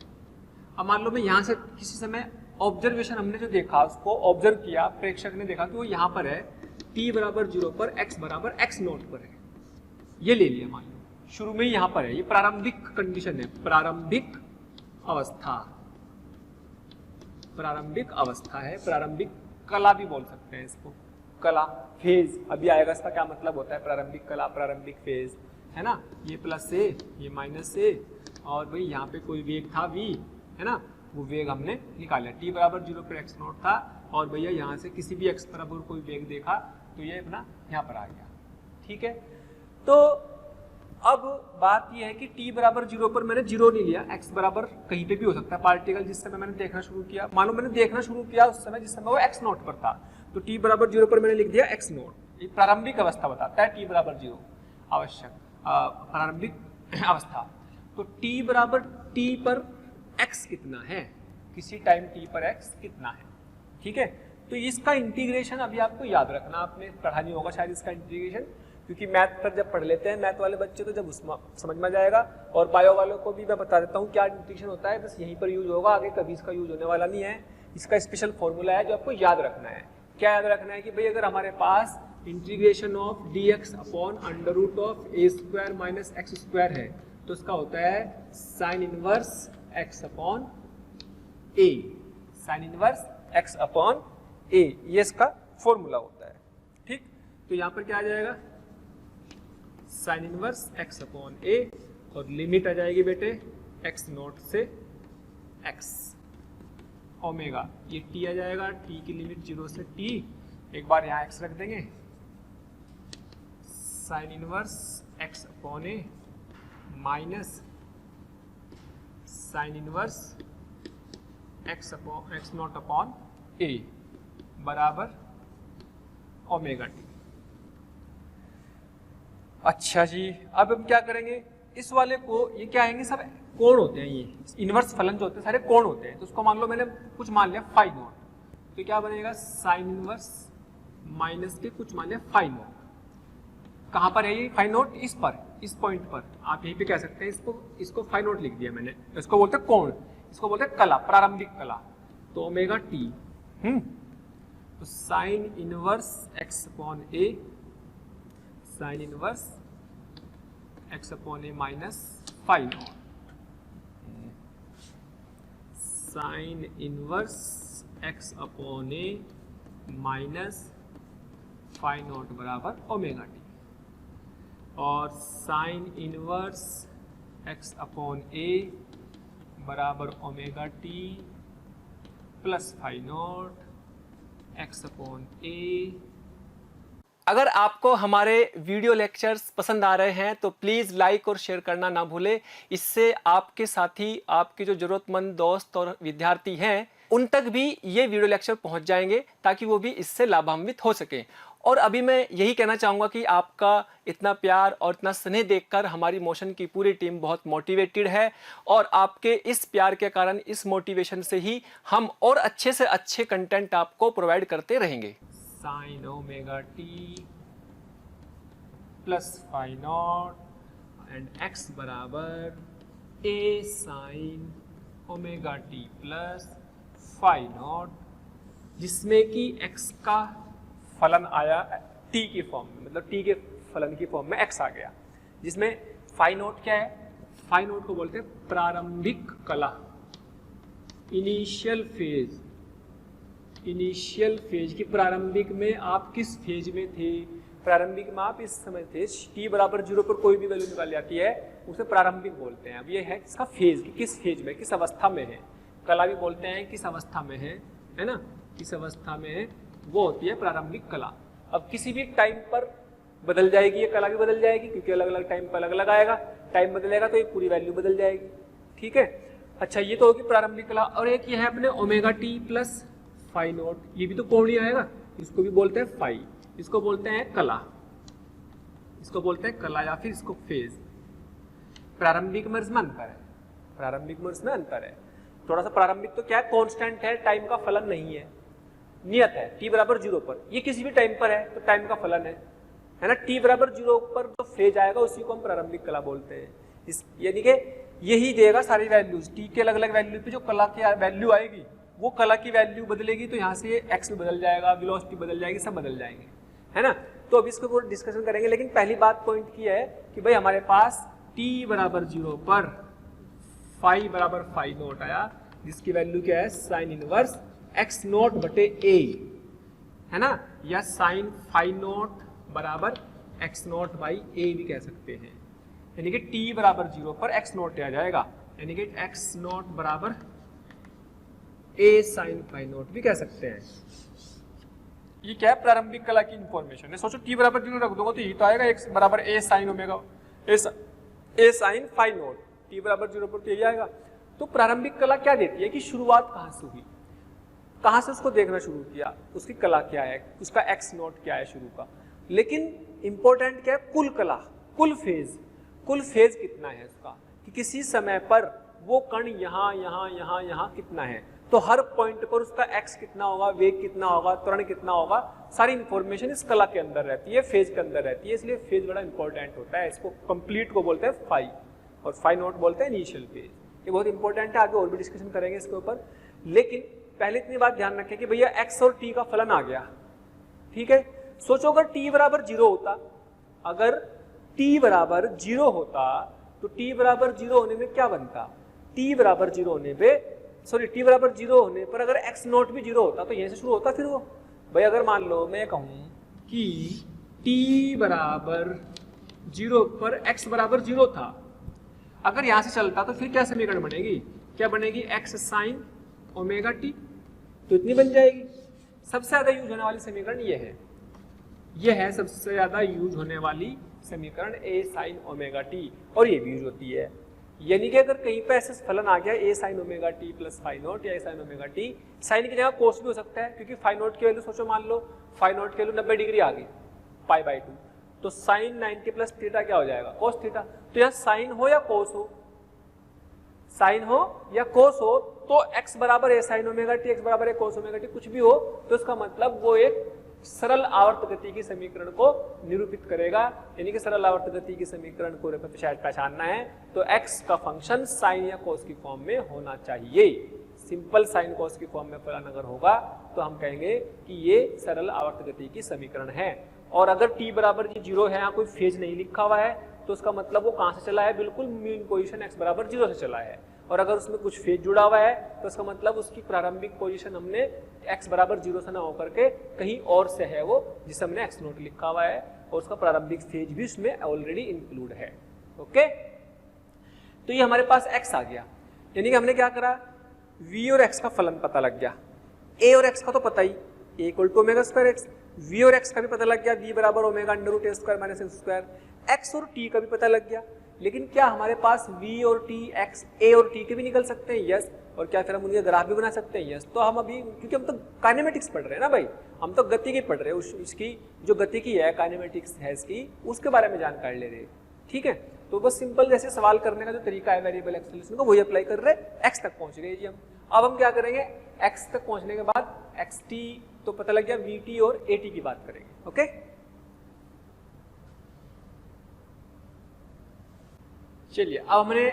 अब मान लो मैं यहाँ से किसी समय ऑब्जर्वेशन हमने जो देखा उसको ऑब्जर्व किया, प्रेक्षक ने देखा कि वो यहाँ पर है t बराबर 0 पर x बराबर x नॉट पर है, ये ले लिया मान लो शुरू में ही यहाँ पर है, ये प्रारंभिक कंडीशन है, प्रारंभिक अवस्था है, प्रारंभिक कला भी बोल सकते हैं इसको, कला फेज अभी आएगा, इसका क्या मतलब होता है प्रारंभिक कला, प्रारंभिक फेज है ना, ये प्लस ए ये माइनस ए, और भाई यहाँ पे कोई वेग था v है ना, वो वेग हमने निकाला, t बराबर 0 पर x नॉट था, और भैया यहाँ से किसी भी x बराबर कोई वेग देखा तो ये अपना यहाँ पर आ गया। ठीक है, तो अब बात यह है कि t बराबर 0 पर मैंने 0 नहीं लिया, x बराबर कहीं पे भी हो सकता है पार्टिकल, जिस समय मैंने देखना शुरू किया, मानो मैंने देखना शुरू किया उस समय जिस समय वो x नॉट पर था, तो t बराबर 0 पर मैंने लिख दिया x नॉट, ये प्रारंभिक अवस्था बताता है t बराबर 0 आवश्यक प्रारंभिक अवस्था। तो t बराबर t पर x कितना है, किसी टाइम t पर x कितना है, ठीक है। तो इसका इंटीग्रेशन अभी आपको याद रखना, आपने पढ़ा नहीं होगा शायद इसका इंटीग्रेशन, क्योंकि मैथ पर जब पढ़ लेते हैं मैथ वाले बच्चे तो जब उसमें समझ में जाएगा, और बायो वालों को भी मैं बता देता हूँ क्या इंटीग्रेशन होता है, बस यहीं पर यूज होगा, आगे कभी इसका यूज होने वाला नहीं है। इसका स्पेशल फॉर्मूला है जो आपको याद रखना है। क्या याद रखना है कि भाई अगर हमारे पास integration of dx upon under root of a square minus X square है, तो इसका होता है sine inverse x upon a, sine inverse x upon a, ये इसका फॉर्मूला होता है। ठीक, तो यहाँ पर क्या आ जाएगा sign inverse x upon a, और लिमिट आ जाएगी बेटे x नॉट से x ओमेगा, ये t आ जाएगा, t की लिमिट 0 से t, एक बार यहाँ x रख देंगे, sign inverse x upon a minus sign inverse x not upon a बराबर ओमेगा टी। अच्छा जी, अब हम क्या करेंगे, इस वाले को, ये क्या आएंगे सब कोण होते हैं, ये इनवर्स फलन जो होते हैं सारे कोण होते हैं, तो उसको मान लो मैंने कुछ मान लिया फाई नॉट, तो क्या बनेगा साइन इनवर्स माइनस के कुछ मान लिया फाई नॉट। कहाँ पर है ये फाई नॉट, इस पर, इस पॉइंट पर, आप यहीं पे कह सकते हैं इसको फाई नॉट लिख दिया मैंने, इसको बोलते हैं कोण, इसको बोलते हैं कला, प्रारंभिक कला, तो ओमेगा टी। तो sine inverse x upon a, sine inverse x upon a minus phi nought, sine inverse x upon a minus phi nought बराबर ओमेगा टी, और sine inverse x upon a बराबर omega T plus phi nought x upon a। अगर आपको हमारे video lectures पसंद आ रहे हैं तो प्लीज़ लाइक और शेयर करना ना भूलें, इससे आपके साथी, आपके जो ज़रूरतमंद दोस्त और विद्यार्थी हैं उन तक भी ये वीडियो लेक्चर पहुंच जाएंगे, ताकि वो भी इससे लाभान्वित हो सकें। और अभी मैं यही कहना चाहूँगा कि आपका इतना प्यार और इतना स्नेह देखकर हमारी मोशन की पूरी टीम बहुत मोटिवेटेड है, और आपके इस प्यार के कारण, इस मोटिवेशन से ही हम और अच्छे से अच्छे कंटेंट आपको प्रोवाइड करते रहेंगे। Sine omega T plus phi nought and x बराबर a sine omega T plus phi nought, जिसमें कि x का फलन आया t की फॉर्म में, मतलब t के फलन की फॉर्म में x आ गया, जिसमें फाई नॉट क्या है, फाई नॉट को बोलते हैं प्रारंभिक कला, इनिशियल फेज, इनिशियल फेज की प्रारंभिक में आप किस फेज में थे, प्रारंभिक में आप इस समय थे, t बराबर 0 पर कोई भी वैल्यू निकाल जाती है उसे प्रारंभिक बोलते हैं। अब ये है इसका फेज, किस फेज में, किस अवस्था में है, कला भी बोलते हैं किस अवस्था में है ना, किस अवस्था में है, वो होती है प्रारंभिक कला। अब किसी भी टाइम पर बदल जाएगी, ये कला भी बदल जाएगी, क्योंकि अलग अलग टाइम पर अलग अलग आएगा, टाइम बदलेगा तो ये पूरी वैल्यू बदल जाएगी। ठीक है, अच्छा ये तो होगी प्रारंभिक कला। और एक ये है अपने omega T plus phi nought, ये भी तो कोण ही आएगा, इसको भी बोलते हैं फाई, इसको बोलते हैं कला, इसको बोलते हैं कला या फिर इसको फेज। प्रारंभिक में इसमें अंतर है, प्रारंभिक में इसमें अंतर है थोड़ा सा। प्रारंभिक तो क्या है, कांस्टेंट है, टाइम का फलन नहीं है, नियत है, t बराबर 0 पर, ये किसी भी टाइम पर है तो टाइम का फलन है, है ना। t बराबर 0 पर जो फेज आएगा उसी को हम प्रारंभिक कला बोलते हैं। इस यानी कि यही देगा सारी वैल्यूज, t के अलग अलग वैल्यू पे जो कला की वैल्यू आएगी वो कला की वैल्यू बदलेगी, तो यहाँ से x बदल जाएगा, वेलोसिटी बदल जाएगी, सब बदल जाएंगे, है ना। तो अब इसके ऊपर डिस्कशन करेंगे, लेकिन पहली बात पॉइंट की है कि भाई हमारे पास t बराबर 0 पर फाई बराबर फाई नोट आया, जिसकी वैल्यू क्या है साइन इनवर्स x नोट बटे a, है ना, या साइन फाई नोट बराबर x नोट बाई a भी कह सकते हैं। यानी कि t बराबर 0 पर x नोट आ जाएगा, यानी कि x नोट बराबर a साइन फाई नोट भी कह सकते हैं। ये क्या है, प्रारंभिक कला की इंफॉर्मेशन है। सोचो t बराबर 0 रख दोगे तो ये तो आएगा x बराबर a sine omega a sine phi nought, t बराबर 0 पर तो यही आएगा। तो प्रारंभिक कला क्या देती है कि शुरुआत कहाँ से हुई, कहाँ से उसको देखना शुरू किया, उसकी कला क्या है, उसका x नोट क्या है शुरू का। लेकिन इंपॉर्टेंट क्या है, कुल कला, कुल फेज कितना है उसका, कि किसी समय पर वो कण यहाँ यहाँ यहाँ यहाँ कितना है, तो हर पॉइंट पर उसका x कितना होगा, वेग कितना होगा, त्वरण कितना होगा, सारी इंफॉर्मेशन इस कला के अंदर रहती है, फेज के अंदर रहती है। इसलिए फेज बड़ा इंपॉर्टेंट होता है। इसको कंप्लीट को बोलते हैं फाई, और फाई नोट बोलते हैं इनिशियल फेज। ये बहुत इंपॉर्टेंट है, आगे और भी डिस्कशन करेंगे इसके ऊपर। लेकिन पहले इतनी बात ध्यान रखें कि भैया x और t का फलन आ गया, ठीक है। सोचो अगर t बराबर 0 होता, अगर t बराबर 0 होता तो t बराबर 0 होने में क्या बनता, t बराबर 0 होने पे t बराबर 0 होने पर अगर x नोट भी 0 होता तो यहीं से शुरू होता। फिर वो भाई अगर मान लो मैं कहूं कि t बराबर 0 पर x बराबर 0 था, अगर यहां से चलता तो फिर क्या समीकरण बनेगी, क्या बनेगी, x साइन ओमेगा t, तो इतनी बन जाएगी। सबसे ज्यादा यूज होने वाली समीकरण ये है सबसे ज्यादा यूज होने वाली समीकरण a साइन ओमेगा t, और ये भी यूज होती है। यानी कि अगर कहीं पे ऐसे फलन आ गया a sine omega t plus phi nought या a sine omega t, sine की जगह कोस भी हो सकता है, क्योंकि फाई नोट की वैल्यू सोचो, मान लो फाई नोट की वैल्यू 90 डिग्री आ गई पाई बाई 2, तो साइन 90 प्लस थीटा क्या हो जाएगा, कोस थीटा। तो यहाँ साइन हो या कोस हो, साइन हो या कोस हो, तो x बराबर a sine omega t, x बराबर a कोस ओमेगा t, कुछ भी हो तो इसका मतलब वो एक सरल आवर्त गति की समीकरण को निरूपित करेगा। यानी कि सरल आवर्त गति की समीकरण को पहचानना है तो x का फंक्शन साइन या कोस की फॉर्म में होना चाहिए। सिंपल साइन कोस की फॉर्म में फलन अगर होगा तो हम कहेंगे कि ये सरल आवर्त गति की समीकरण है। और अगर t बराबर 0 है, यहाँ कोई फेज नहीं लिखा हुआ है, तो उसका मतलब वो कहाँ से चला है, बिल्कुल मीन पोजीशन x बराबर 0 से चला है। और अगर उसमें कुछ फेज जुड़ा हुआ है तो उसका मतलब उसकी प्रारंभिक पोजीशन हमने x बराबर 0 से ना होकर के कहीं और से है वो, जिसे हमने x नोट लिखा हुआ है, और उसका प्रारंभिक फेज भी उसमें ऑलरेडी इंक्लूड है। ओके, तो ये हमारे पास x आ गया। यानी कि हमने क्या करा, v और x का फलन पता लग गया, a और x का तो पता ही, a equal to omega square x, v और x का भी पता लग गया, v बराबर omega under root a square minus x square, x और t का भी पता लग गया। लेकिन क्या हमारे पास v और t, x, a और t के भी निकल सकते हैं, यस। और क्या फिर हम उनके ग्राफ भी बना सकते हैं, यस। तो हम अभी, क्योंकि हम तो काइनेमेटिक्स पढ़ रहे हैं ना भाई, हम तो गति की पढ़ रहे हैं, इसकी जो गति की है, काइनेमेटिक्स है इसकी, उसके बारे में जानकारी ले रहे हैं, ठीक है। तो बस सिंपल जैसे सवाल करने का जो तरीका है वेरिएबल एक्सेलरेशन का, वही अप्लाई कर रहे हैं। x तक पहुंच गए जी हम। अब हम क्या करेंगे, x तक पहुंचने के बाद xt तो पता लग गया, vt और at की बात करेंगे। ओके, चलिए अब हमने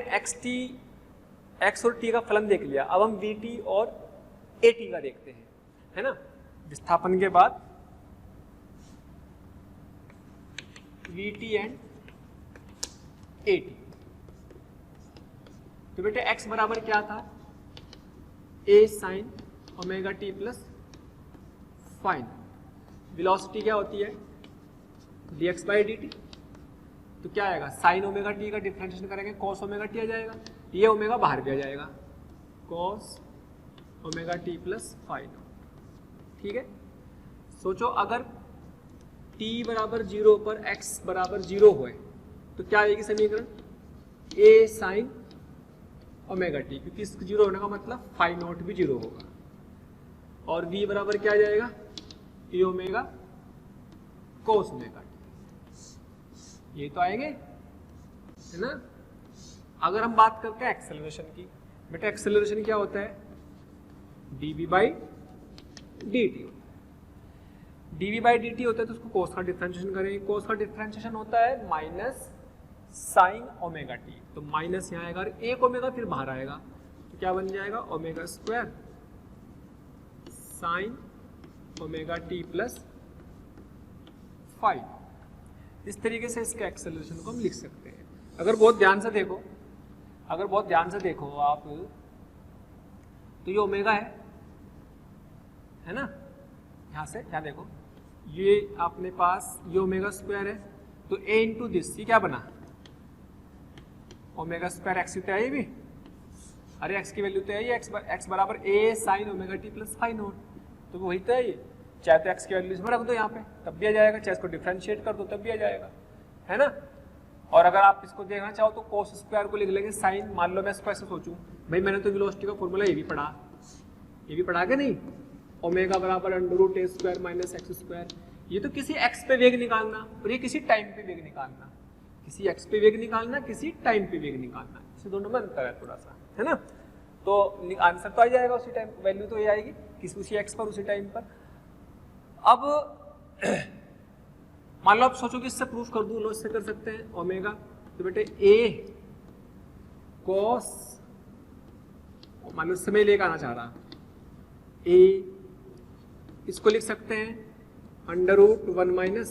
x और t का फलन देख लिया, अब हम vt और at का देखते हैं, है ना। विस्थापन के बाद vt एंड at, तो बेटे x बराबर क्या था, a sine omega t plus fine, velocity क्या होती है, dx बाई dt, तो क्या आएगा, साइन ओमेगा टी का डिफरेंशिएशन करेंगे कॉस ओमेगा टी आ जाएगा, ये ओमेगा बाहर भी आ जाएगा, cos omega T plus fine, ठीक है। सोचो अगर t बराबर 0 पर x बराबर 0 होए तो क्या आएगी समीकरण, a साइन ओमेगा टी, क्योंकि इसका 0 होने का मतलब फाई नॉट भी 0 होगा, और v बराबर क्या आ जाएगा, a omega cos omega T, ये तो आएंगे, है ना। अगर हम बात करते हैं एक्सेलरेशन की, बेटा एक्सेलरेशन क्या होता है, dv by dt। dv by dt होता है तो उसको कोस का डिफरेंशिएशन करेंगे, कोस का डिफरेंशिएशन होता है माइनस साइन ओमेगा टी, तो माइनस यहाँ आएगा और एक ओमेगा फिर बाहर आएगा, तो क्या बन जाएगा omega square sign omega T plus 5। इस तरीके से इसके एक्सेलरेशन को हम लिख सकते हैं। अगर बहुत ध्यान से देखो, अगर बहुत ध्यान से देखो आप, तो ये ओमेगा है ना, यहाँ से यहाँ देखो, ये अपने पास ये ओमेगा स्क्वायर है, तो a इंटू दिस, ये क्या बना ओमेगा स्क्वायर एक्स होता है ये भी, अरे x की वैल्यू तो है ये, x बराबर a sine omega T plus 5 not, तो वही तो है ये, चाहे तो x की वैल्यू इसमें रख दो यहाँ पे तब भी आ जाएगा, चाहे इसको डिफरेंशिएट कर दो तब भी आ जाएगा, है ना। और अगर आप इसको देखना चाहो तो कोस स्क्वायर को लिख लेंगे साइन, मान लो मैं इसको ऐसे सोचूं, भाई मैंने तो वेलोसिटी का फॉर्मूला ये भी पढ़ा के नहीं, ओमेगा बराबर under root A square minus X square, ये तो किसी x पे वेग निकालना और ये किसी टाइम पे वेग निकालना, किसी x पे वेग निकालना, किसी टाइम पे वेग निकालना, इसे दोनों में अंतर है थोड़ा सा, है ना। तो आंसर तो आ जाएगा उसी टाइम, वैल्यू तो ये आएगी किसी उसी x पर उसी टाइम पर। अब मान लो आप सोचो कि इससे प्रूफ कर दूं, लो इससे कर सकते हैं ओमेगा, तो बेटे a cos, मान लो समय लेकर आना चाह रहा, a इसको लिख सकते हैं under root 1 minus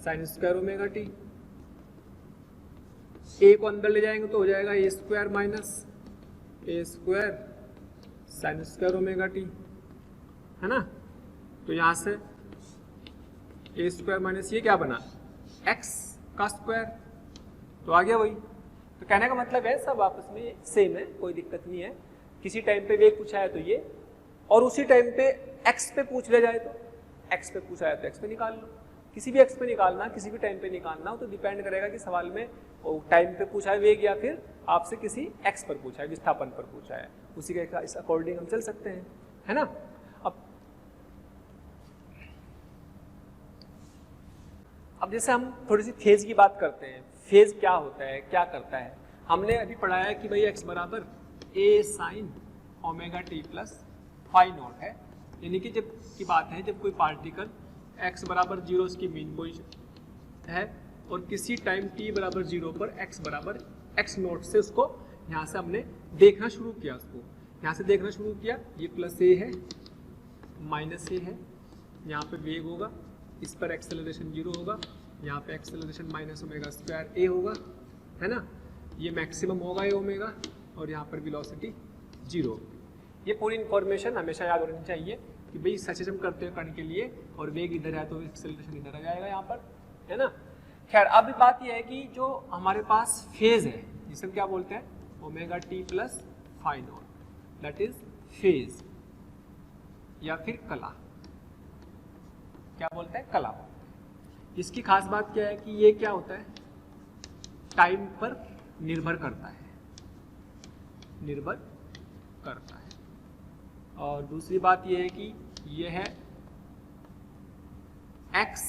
sine square omega T, a को अंदर ले जाएंगे तो हो जाएगा a square minus A square sine square omega T, है ना। तो यहाँ से ए स्क्वायर माइनस ये क्या बना x का स्क्वायर, तो आ गया वही। तो कहने का मतलब है सब आपस में सेम है, कोई दिक्कत नहीं है, किसी टाइम पे वेग पूछा है तो ये, और उसी टाइम पे x पे पूछ ले जाए तो x पे पूछा है तो x पे निकाल लो, किसी भी x पे निकालना, किसी भी टाइम पे निकालना हो तो डिपेंड करेगा कि सवाल में टाइम पे पूछा है वेग या फिर आपसे किसी x पर पूछा है, विस्थापन पर पूछा है, उसी के इस अकॉर्डिंग हम चल सकते हैं, है ना। अब जैसे हम थोड़ी सी फेज की बात करते हैं, फेज क्या होता है, क्या करता है। हमने अभी पढ़ाया है कि भाई x बराबर a sine omega T plus 5 not है, यानी कि जब की बात है जब कोई पार्टिकल x बराबर 0 उसकी मीन पोजीशन है और किसी टाइम t बराबर 0 पर x बराबर x नॉट से उसको यहाँ से हमने देखना शुरू किया, उसको यहाँ से देखना शुरू किया, ये प्लस a है माइनस a है, यहाँ पे वेग होगा, इस पर एक्सेलरेशन 0 होगा, यहाँ पे acceleration minus omega square a होगा, है ना। ये मैक्सिमम होगा ये ओमेगा और यहाँ पर वेलोसिटी 0। ये पूरी इन्फॉर्मेशन हमेशा याद होनी चाहिए कि भाई सच हम करते हैं कण के लिए और वेग इधर है तो एक्सेलरेशन इधर आ जाएगा यहाँ पर, है ना। खैर अब बात यह है कि जो हमारे पास फेज है जिसे हम क्या बोलते हैं omega T plus 5 not, that is phase या फिर कला, क्या बोलते हैं कला। इसकी खास बात क्या है कि ये क्या होता है टाइम पर निर्भर करता है, निर्भर करता है। और दूसरी बात यह है कि यह है x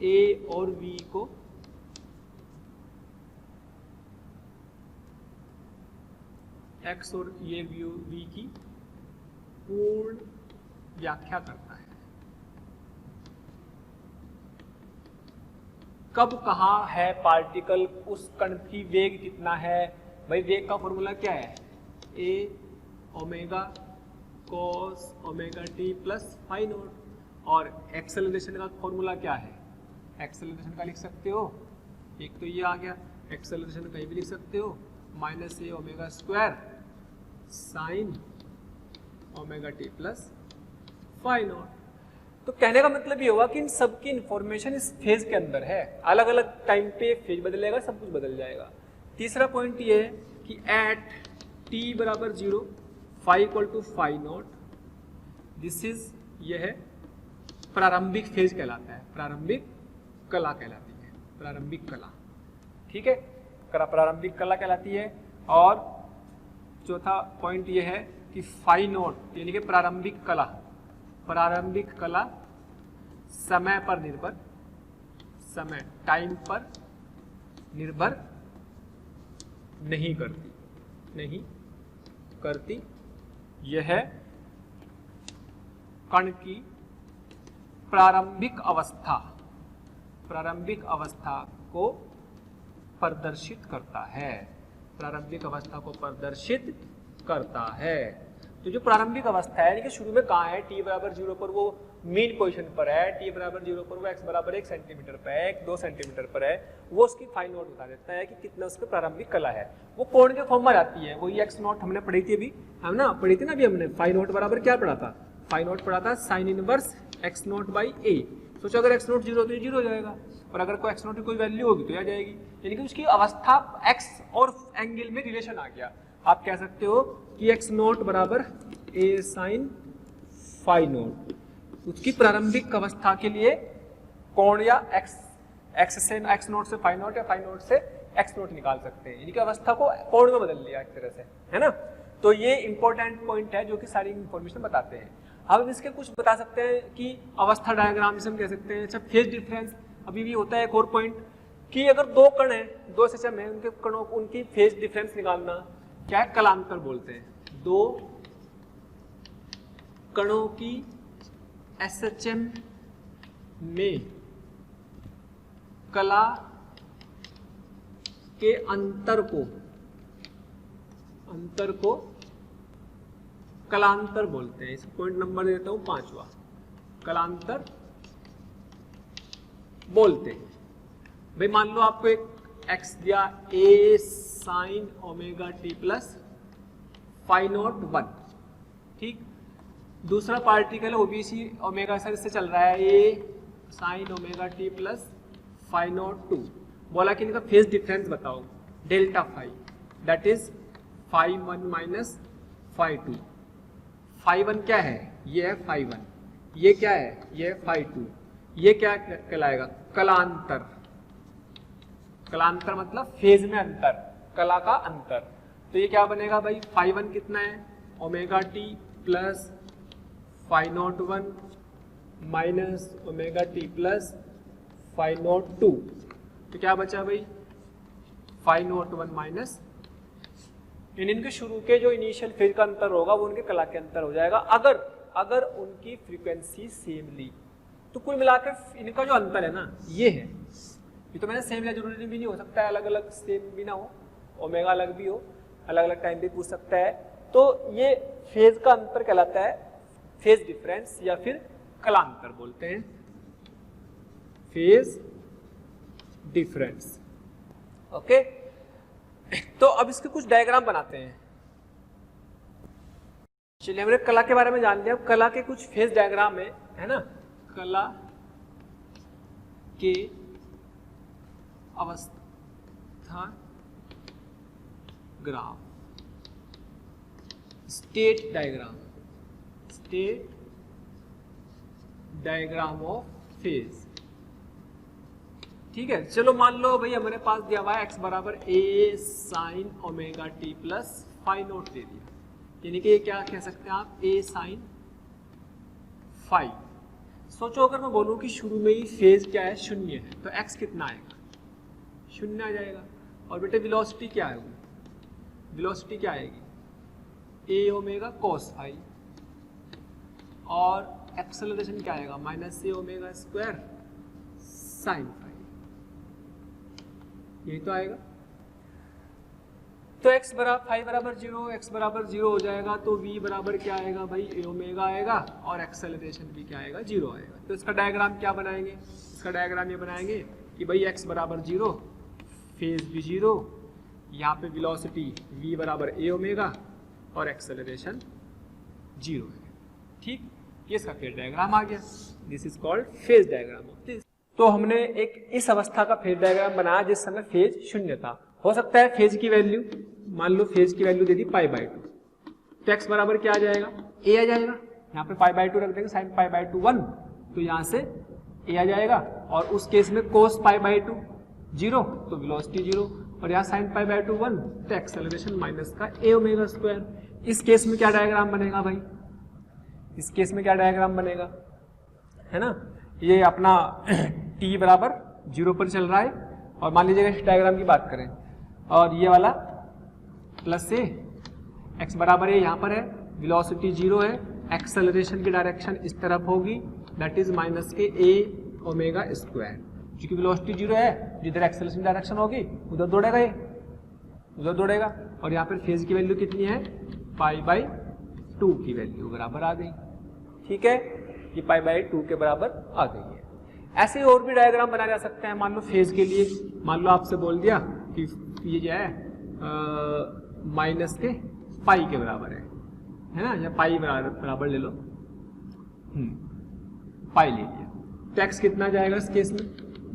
a और v को x और ये v की पूर्ण व्याख्या करता है। कब कहाँ है पार्टिकल, उस कण की वेग कितना है, भाई वेग का फॉर्मूला क्या है a omega cos omega T plus 5 not, और एक्सेलरेशन का फॉर्मूला क्या है, एक्सेलरेशन का लिख सकते हो, एक तो ये आ गया, एक्सेलरेशन कहीं भी लिख सकते हो minus A omega square sign omega T plus 5 not. तो कहने का मतलब ये होगा कि इन सब की इंफॉर्मेशन इस फेज के अंदर है, अलग अलग टाइम पे फेज बदलेगा, सब कुछ बदल जाएगा। तीसरा पॉइंट ये है कि एट t बराबर 0 phi equal to 5 nought, this is ये है प्रारंभिक फेज कहलाता है, प्रारंभिक कला कहलाती है, प्रारंभिक कला, ठीक है, प्रारंभिक कला कहलाती है। और चौथा पॉइंट ये है कि 5 नॉट यानी कि प्रारंभिक कला, प्रारंभिक कला समय पर निर्भर, समय टाइम पर निर्भर नहीं करती, नहीं करती, यह है कण की प्रारंभिक अवस्था को प्रदर्शित करता है, प्रारंभिक अवस्था को प्रदर्शित करता है। तो जो प्रारंभिक अवस्था है यानी कि शुरू में कहाँ है, t बराबर 0 पर वो मीन पोजीशन पर है, t बराबर 0 पर वो x बराबर 1 सेंटीमीटर पर है, 2 सेंटीमीटर पर है, वो उसकी फाई नोट बता देता है कि कितना उसका प्रारंभिक कला है। वो कोण के फॉर्म में आती है, वही x नोट हमने पढ़ी थी अभी, हम ना पढ़ी थी ना अभी हमने, फाई नोट बराबर क्या पढ़ा था, फाई नोट पढ़ा था sign inverse x note by a। सोचो अगर x नोट 0 तो ये 0 हो जाएगा, और अगर कोई x नोट की कोई वैल्यू होगी तो आ जाएगी, यानी कि उसकी अवस्था x और एंगल में रिलेशन आ गया। आप कह सकते हो कि x नोट बराबर a साइन फाई नोट, उसकी प्रारंभिक अवस्था के लिए कोण या x नोट से फाई नोट या फाई नोट से x नोट निकाल सकते हैं, यानी कि अवस्था को कोण में बदल लिया एक तरह से, है ना। तो ये इंपॉर्टेंट पॉइंट है जो कि सारी इंफॉर्मेशन बताते हैं। अब इसके कुछ बता सकते हैं कि अवस्था डायग्राम से हम कह सकते हैं। अच्छा, फेज डिफरेंस अभी भी होता है एक और पॉइंट, कि अगर दो कण है, दो सिस्टम है, उनके कणों उनकी फेज डिफरेंस निकालना क्या है, कलांतर बोलते हैं। दो कणों की SHM में कला के अंतर को कलांतर बोलते हैं। इस पॉइंट नंबर देता हूं 5वां, कलांतर बोलते हैं। भाई मान लो आपको एक x दिया a sine omega t plus phi nought 1, ठीक। दूसरा पार्टिकल है ओबीसी ओमेगा सर इससे चल रहा है a sine omega t plus phi nought 2। बोला कि इनका फेज डिफरेंस बताओ, delta phi, that is phi 1 minus phi 2। Phi 1 क्या है, ये है फाई 1, ये क्या है, ये है फाई 2, ये क्या कहलाएगा, कलांतर। कलांतर मतलब फेज में अंतर, कला का अंतर। तो ये क्या बनेगा भाई, फाई 1 कितना है, omega T plus phi nought 1 minus omega T plus phi nought 2। तो क्या बचा भाई, फाई नॉट 1 माइनस, इनके शुरू के जो इनिशियल फेज का अंतर होगा वो उनके कला के अंतर हो जाएगा, अगर उनकी फ्रीक्वेंसी सेम ली। तो कुल मिलाकर इनका जो अंतर है ना ये है, ये तो मैंने सेम लिया, जरूरी भी नहीं हो सकता है अलग अलग सेम भी ना हो, ओमेगा अलग भी हो, अलग अलग टाइम भी पूछ सकता है। तो ये फेज का अंतर कहलाता है फेज डिफरेंस, या फिर कलांतर बोलते हैं, फेज डिफरेंस। ओके, तो अब इसके कुछ डायग्राम बनाते हैं। चलिए हमने कला के बारे में जान लिया, कला के कुछ फेज डायग्राम है ना। कला के अवस्था graph, state diagram of phase, ठीक है। चलो मान लो भाई हमारे पास दिया हुआ है x बराबर a sine omega t plus phi naught दे दिया, यानी कि ये क्या कह सकते हैं आप, a साइन फाई। सोचो अगर मैं बोलूं कि शुरू में ही फेज क्या है, शून्य है, तो x कितना आएगा, शून्य आ जाएगा। और बेटे वेलोसिटी क्या है, वेलोसिटी क्या आएगी, a ओमेगा कोस फाई, और एक्सेलरेशन क्या आएगा, minus a omega square sine phi, यही तो आएगा। तो x बराबर फाई बराबर 0, x बराबर 0 हो जाएगा, तो v बराबर क्या आएगा भाई, a ओमेगा आएगा, और एक्सेलरेशन भी क्या आएगा, 0 आएगा। तो इसका डायग्राम क्या बनाएंगे, इसका डायग्राम ये बनाएंगे कि भाई x बराबर 0, फेज भी 0, यहाँ पे वेलोसिटी v बराबर a ओमेगा और एक्सेलरेशन 0 है, ठीक। ये इसका फेज डायग्राम आ गया, this is called phase diagram of this. तो हमने एक इस अवस्था का फेज डायग्राम बनाया जिस समय फेज शून्य था। हो सकता है फेज की वैल्यू, मान लो फेज की value they the pi by 2, तो x बराबर क्या आ जाएगा, a आ जाएगा। यहाँ पे पाई बाई 2 रख देंगे, साइन पाई बाई 2 1, तो यहाँ से a आ जाएगा। और उस केस में कोस पाई बाई 2 0, तो वेलोसिटी 0, और यहाँ साइन पाई बाई 2 1, तो एक्सेलरेशन माइनस का a ओमेगा स्क्वायर। इस केस में क्या डायग्राम बनेगा भाई, इस केस में क्या डायग्राम बनेगा, है ना। ये अपना t बराबर 0 पर चल रहा है, और मान लीजिएगा इस डायग्राम की बात करें, और ये वाला प्लस से x बराबर है, यहाँ पर है, वेलोसिटी 0 है, एक्सेलरेशन की डायरेक्शन इस तरफ होगी, दैट इज माइनस के ए ओमेगा स्क्वायर। क्योंकि वेलोसिटी जीरो है, जिधर एक्सेलरेशन डायरेक्शन होगी उधर दौड़ेगा, ये उधर दौड़ेगा। और यहाँ पर फेज की वैल्यू कितनी है, π/2 की वैल्यू बराबर आ गई। ठीक है, ये π/2 के बराबर आ गई है। ऐसे और भी डायग्राम बनाए जा सकते हैं। मान लो फेज के लिए, मान लो आपसे बोल दिया कि ये जो है माइनस के पाई के बराबर है ना, या पाई बराबर ले लो, पाई ले लिया, तो एक्स कितना जाएगा इस केस में,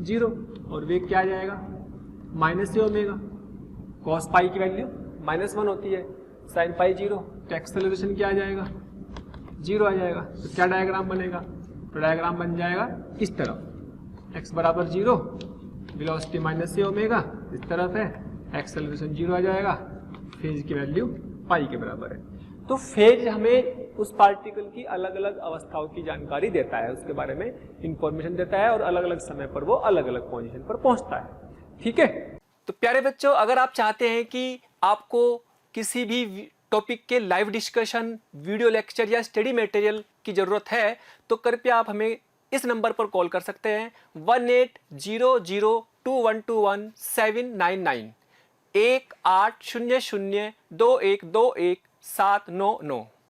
0, और वेग क्या आ जाएगा, माइनस से ओमेगा, कॉस पाई की वैल्यू -1 होती है, साइन पाई 0, तो एक्सेलरेशन क्या आ जाएगा, 0 आ जाएगा। तो क्या डायग्राम बनेगा, तो डायग्राम बन जाएगा इस तरफ, x बराबर 0, वेलोसिटी माइनस से ओमेगा, इस तरफ है एक्सेलरेशन 0 आ जाएगा, फेज की वैल्यू पाई के बराबर है। तो फेज हमें उस पार्टिकल की अलग अलग अवस्थाओं की जानकारी देता है, उसके बारे में इंफॉर्मेशन देता है, और अलग अलग समय पर वो अलग अलग पोजीशन पर पहुंचता है। ठीक है, तो प्यारे बच्चों, अगर आप चाहते हैं कि आपको किसी भी टॉपिक के लाइव डिस्कशन, वीडियो लेक्चर या स्टडी मटेरियल की जरूरत है, तो कृपया आप हमें इस नंबर पर कॉल कर सकते हैं 18002121 799 18002121 799।